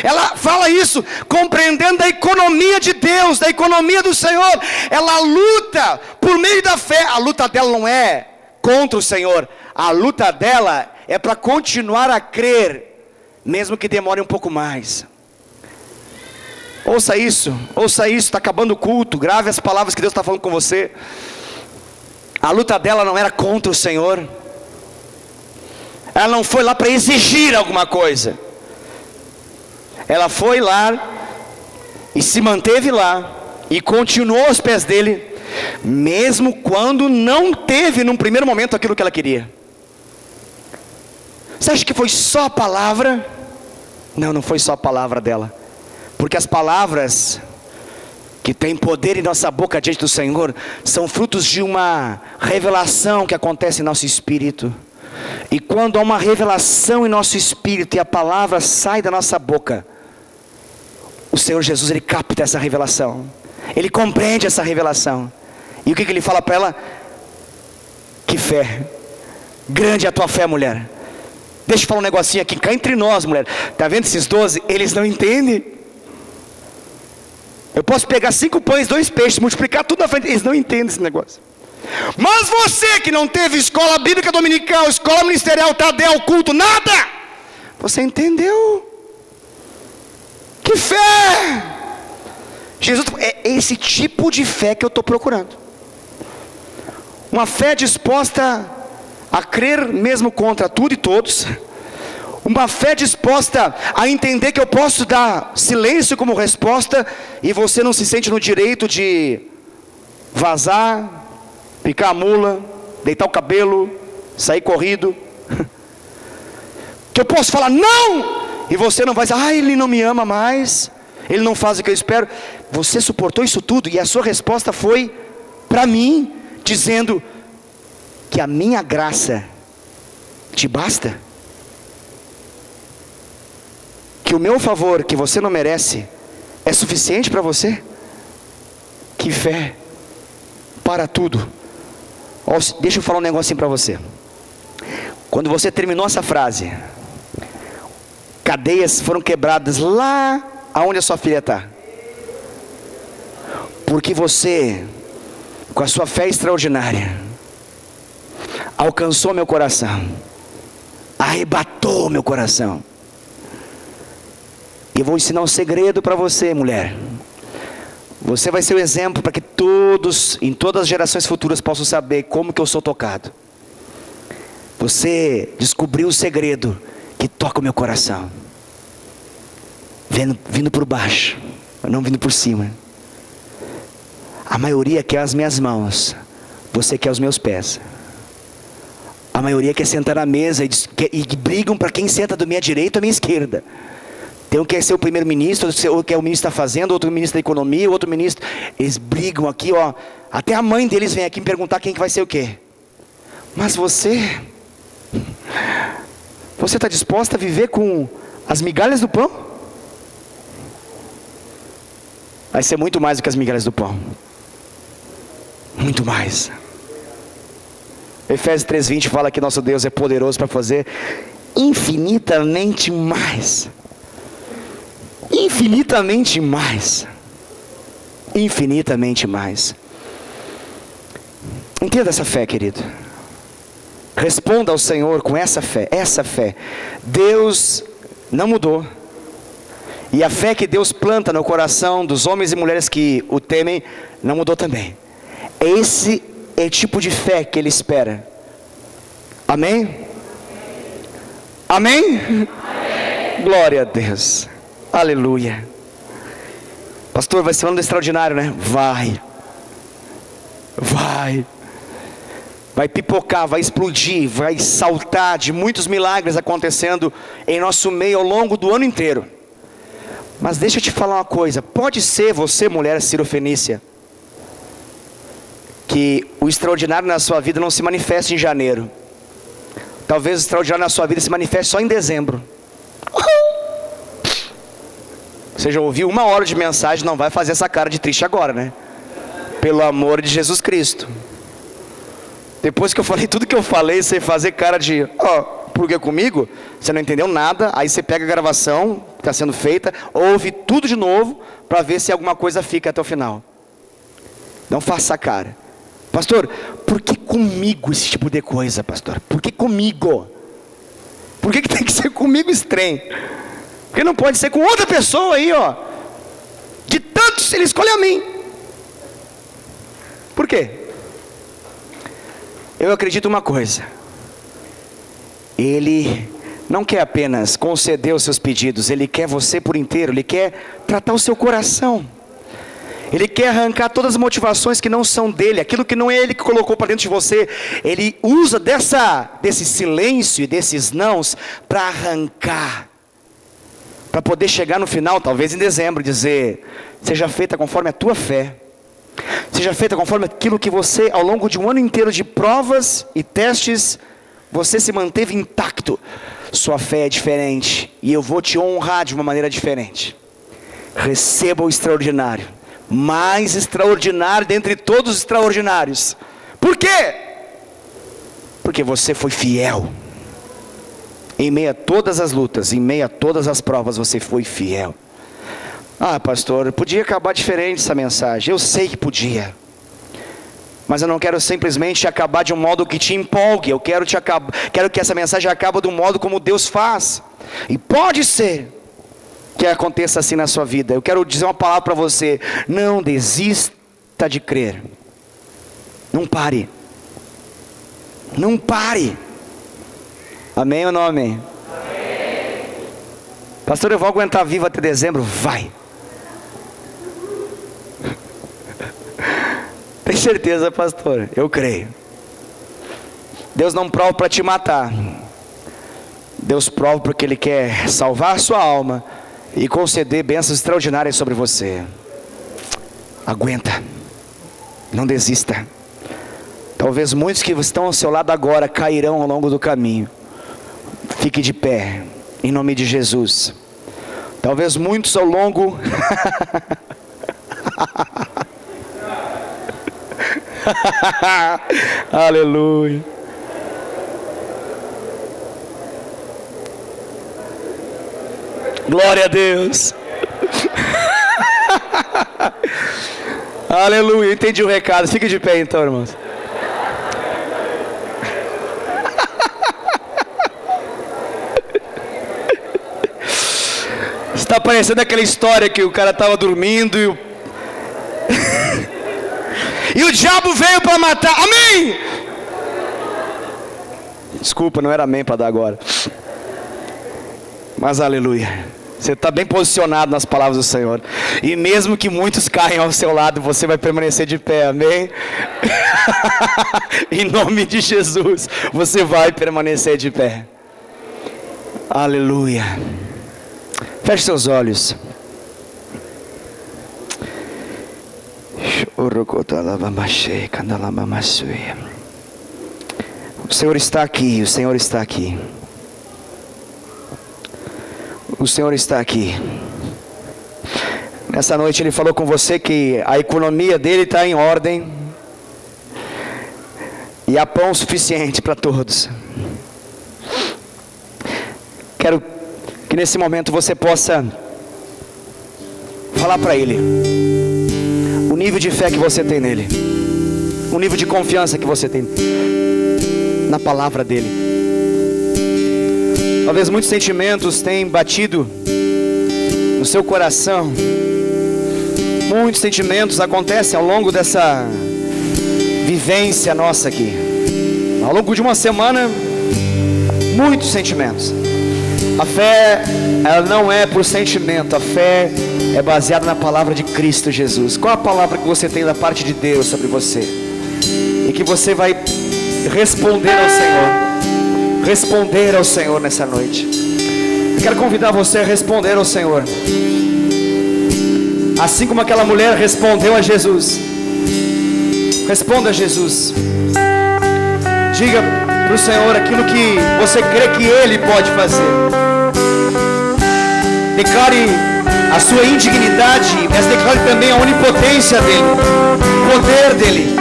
Ela fala isso compreendendo a economia de Deus, da economia do Senhor. Ela luta por meio da fé. A luta dela não é contra o Senhor. A luta dela é para continuar a crer, mesmo que demore um pouco mais. Ouça isso, está acabando o culto. Grave as palavras que Deus está falando com você. A luta dela não era contra o Senhor. Ela não foi lá para exigir alguma coisa. Ela foi lá e se manteve lá e continuou aos pés dele, mesmo quando não teve num primeiro momento aquilo que ela queria. Você acha que foi só a palavra? Não, não foi só a palavra dela. Porque as palavras que têm poder em nossa boca diante do Senhor são frutos de uma revelação que acontece em nosso espírito. E quando há uma revelação em nosso espírito e a palavra sai da nossa boca, o Senhor Jesus, Ele capta essa revelação. Ele compreende essa revelação. E o que Ele fala para ela? Que fé. Grande é a tua fé, mulher. Deixa eu falar um negocinho aqui, cá entre nós, mulher. Está vendo esses 12? Eles não entendem. Eu posso pegar 5 pães, 2 peixes, multiplicar tudo na frente. Eles não entendem esse negócio. Mas você que não teve escola bíblica dominical, escola ministerial, Tadel, culto, nada, você entendeu? Que fé! Jesus, é esse tipo de fé que eu estou procurando. Uma fé disposta a crer mesmo contra tudo e todos. Uma fé disposta a entender que eu posso dar silêncio como resposta e você não se sente no direito de vazar, picar a mula, deitar o cabelo, sair corrido. Que eu posso falar não, e você não vai dizer, ele não me ama mais, ele não faz o que eu espero. Você suportou isso tudo e a sua resposta foi para mim, dizendo que a minha graça te basta. Que o meu favor, que você não merece, é suficiente para você? Que fé, para tudo. Deixa eu falar um negocinho para você. Quando você terminou essa frase, cadeias foram quebradas lá aonde a sua filha está. Porque você, com a sua fé extraordinária, alcançou meu coração, arrebatou meu coração. E eu vou ensinar um segredo para você, mulher. Você vai ser o exemplo para que todos, em todas as gerações futuras, possam saber como que eu sou tocado. Você descobriu o segredo que toca o meu coração. vindo por baixo, não vindo por cima. A maioria quer as minhas mãos, você quer os meus pés. A maioria quer sentar na mesa e brigam para quem senta da minha direita ou da minha esquerda. Tem um que quer ser o primeiro-ministro, outro que é o ministro está fazendo, outro ministro da economia, outro ministro. Eles brigam aqui, ó. Até a mãe deles vem aqui me perguntar quem que vai ser o quê. Mas você está disposta a viver com as migalhas do pão? Vai ser muito mais do que as migalhas do pão. Muito mais. Efésios 3:20 fala que nosso Deus é poderoso para fazer infinitamente mais. Infinitamente mais. Infinitamente mais. Entenda essa fé, querido. Responda ao Senhor com essa fé. Essa fé. Deus não mudou. E a fé que Deus planta no coração dos homens e mulheres que o temem não mudou também. Esse é o tipo de fé que Ele espera. Amém? Amém? Amém. Glória a Deus. Aleluia. Pastor, vai ser um ano extraordinário, né? Vai. Vai pipocar, vai explodir, vai saltar de muitos milagres acontecendo em nosso meio ao longo do ano inteiro. Mas deixa eu te falar uma coisa. Pode ser você, mulher cirofenícia, que o extraordinário na sua vida não se manifeste em janeiro. Talvez o extraordinário na sua vida se manifeste só em dezembro. Você já ouviu 1 hora de mensagem, não vai fazer essa cara de triste agora, né? Pelo amor de Jesus Cristo. Depois que eu falei tudo que eu falei, você fazer cara de, por que comigo? Você não entendeu nada, aí você pega a gravação que está sendo feita, ouve tudo de novo, para ver se alguma coisa fica até o final. Não faça cara. Pastor, por que comigo esse tipo de coisa, pastor? Por que comigo? Por que tem que ser comigo esse trem? Porque não pode ser com outra pessoa aí, ó. De tantos, Ele escolhe a mim. Por quê? Eu acredito uma coisa. Ele não quer apenas conceder os seus pedidos, Ele quer você por inteiro, Ele quer tratar o seu coração. Ele quer arrancar todas as motivações que não são dele, aquilo que não é Ele que colocou para dentro de você. Ele usa desse silêncio e desses nãos para arrancar, para poder chegar no final, talvez em dezembro, dizer: seja feita conforme a tua fé, seja feita conforme aquilo que você, ao longo de um ano inteiro de provas e testes, você se manteve intacto. Sua fé é diferente, e eu vou te honrar de uma maneira diferente. Receba o extraordinário, mais extraordinário dentre todos os extraordinários. Por quê? Porque você foi fiel. Em meio a todas as lutas, em meio a todas as provas, você foi fiel. Pastor, podia acabar diferente essa mensagem. Eu sei que podia, mas eu não quero simplesmente acabar de um modo que te empolgue. Eu quero que essa mensagem acabe de um modo como Deus faz. E pode ser que aconteça assim na sua vida. Eu quero dizer uma palavra para você: não desista de crer. Não pare. Não pare. Amém ou não amém? Amém. Pastor, eu vou aguentar vivo até dezembro? Vai. Tem certeza, pastor? Eu creio. Deus não prova para te matar. Deus prova porque Ele quer salvar a sua alma e conceder bênçãos extraordinárias sobre você. Aguenta. Não desista. Talvez muitos que estão ao seu lado agora cairão ao longo do caminho. Fique de pé, em nome de Jesus. Talvez muitos ao longo... Aleluia. Glória a Deus. Aleluia, entendi o recado. Fique de pé então, irmãos. Está parecendo aquela história que o cara estava dormindo e o diabo veio para matar. Amém! Desculpa, não era amém para dar agora. Mas aleluia. Você está bem posicionado nas palavras do Senhor. E mesmo que muitos caiam ao seu lado, você vai permanecer de pé, amém? Em nome de Jesus, você vai permanecer de pé. Aleluia. Feche seus olhos. O Senhor está aqui, o Senhor está aqui. O Senhor está aqui. Nessa noite Ele falou com você que a economia dele está em ordem. E há pão suficiente para todos. Quero que nesse momento você possa falar para Ele o nível de fé que você tem nele, o nível de confiança que você tem na palavra dele. Talvez muitos sentimentos tenham batido no seu coração. Muitos sentimentos acontecem ao longo dessa vivência nossa aqui. Ao longo de uma semana, muitos sentimentos. A fé, ela não é por sentimento. A fé é baseada na palavra de Cristo Jesus. Qual a palavra que você tem da parte de Deus sobre você? E que você vai responder ao Senhor. Responder ao Senhor nessa noite. Eu quero convidar você a responder ao Senhor, assim como aquela mulher respondeu a Jesus. Responda a Jesus. Diga para o Senhor aquilo que você crê que Ele pode fazer. Declare a sua indignidade, mas declare também a onipotência dEle, o poder dEle,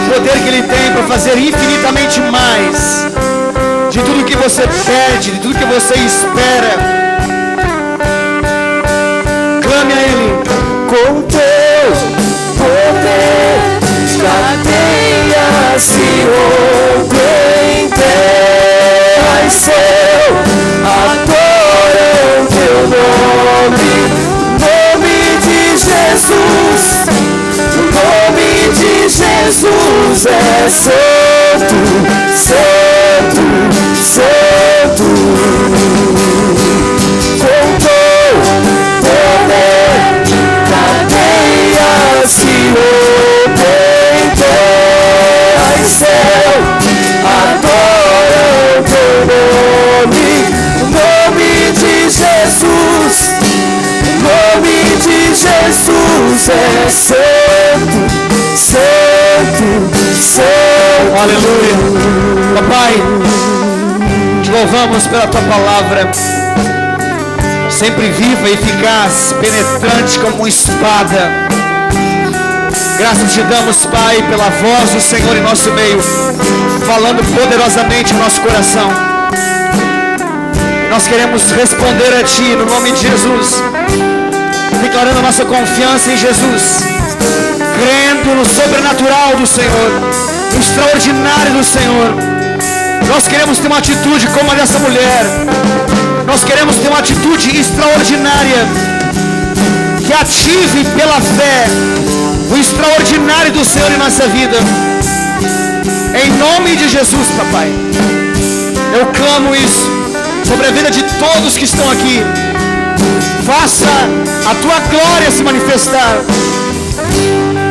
o poder que Ele tem para fazer infinitamente mais de tudo que você pede, de tudo que você espera. Clame a Ele. Com teu poder, cadeias se rompem, terra e céu adoram teu nome. Nome de Jesus, o nome de Jesus é santo, santo, santo. Com teu poder, cadeias se rompem, terra e céu adoram teu nome. O nome de Jesus, o nome de Jesus é santo, santo, santo. Aleluia. Papai, te louvamos pela tua palavra, sempre viva, eficaz, penetrante como uma espada. Graças te damos, Pai, pela voz do Senhor em nosso meio, falando poderosamente no nosso coração. Nós queremos responder a Ti no nome de Jesus, declarando a nossa confiança em Jesus, crendo no sobrenatural do Senhor, no extraordinário do Senhor. Nós queremos ter uma atitude como a dessa mulher. Nós queremos ter uma atitude extraordinária, que ative pela fé o extraordinário do Senhor em nossa vida. Em nome de Jesus, papai, eu clamo isso sobre a vida de todos que estão aqui. Faça a tua glória se manifestar.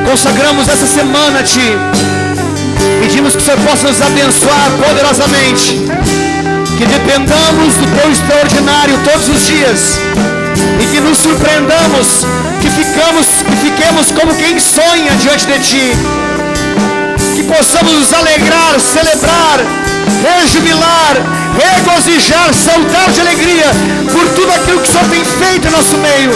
Consagramos essa semana a Ti. Pedimos que o Senhor possa nos abençoar poderosamente, que dependamos do Teu extraordinário todos os dias, e que nos surpreendamos, que fiquemos como quem sonha diante de Ti, que possamos nos alegrar, celebrar, rejubilar, regozijar, saltar de alegria por tudo aquilo que o Senhor tem feito em nosso meio.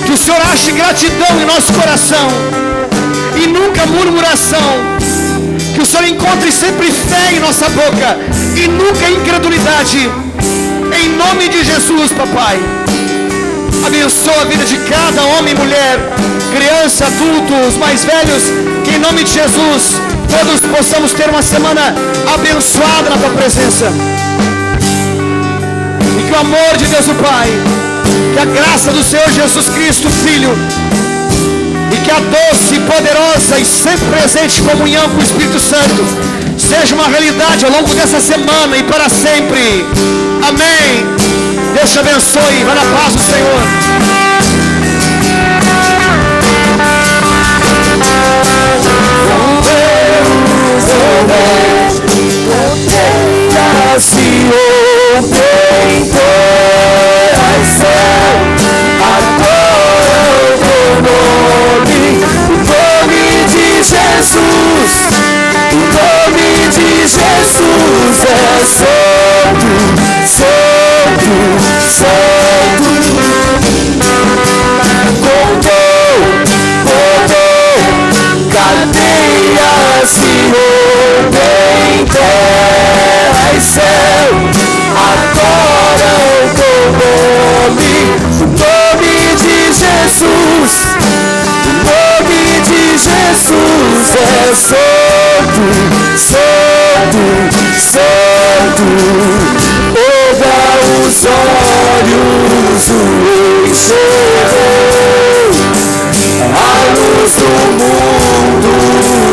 Que o Senhor ache gratidão em nosso coração e nunca murmuração. Que o Senhor encontre sempre fé em nossa boca e nunca incredulidade. Em nome de Jesus, papai, abençoa a vida de cada homem e mulher, criança, adultos, mais velhos. Que em nome de Jesus todos possamos ter uma semana abençoada na Tua presença. E que o amor de Deus o Pai, que a graça do Senhor Jesus Cristo, Filho, e que a doce, poderosa e sempre presente comunhão com o Espírito Santo seja uma realidade ao longo dessa semana e para sempre. Amém. Deus te abençoe. Vai na paz do Senhor. Se ontem coração, agora o nome de Jesus, o nome de Jesus é santo, santo, santo. Contou, cadeias se rompem, terra e céu, agora o nome de Jesus, o nome de Jesus é santo, santo, santo. Olha os olhos, o enxergou, a luz do mundo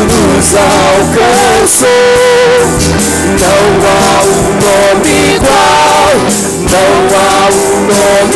nos alcançou. Não há um nome igual, não há um nome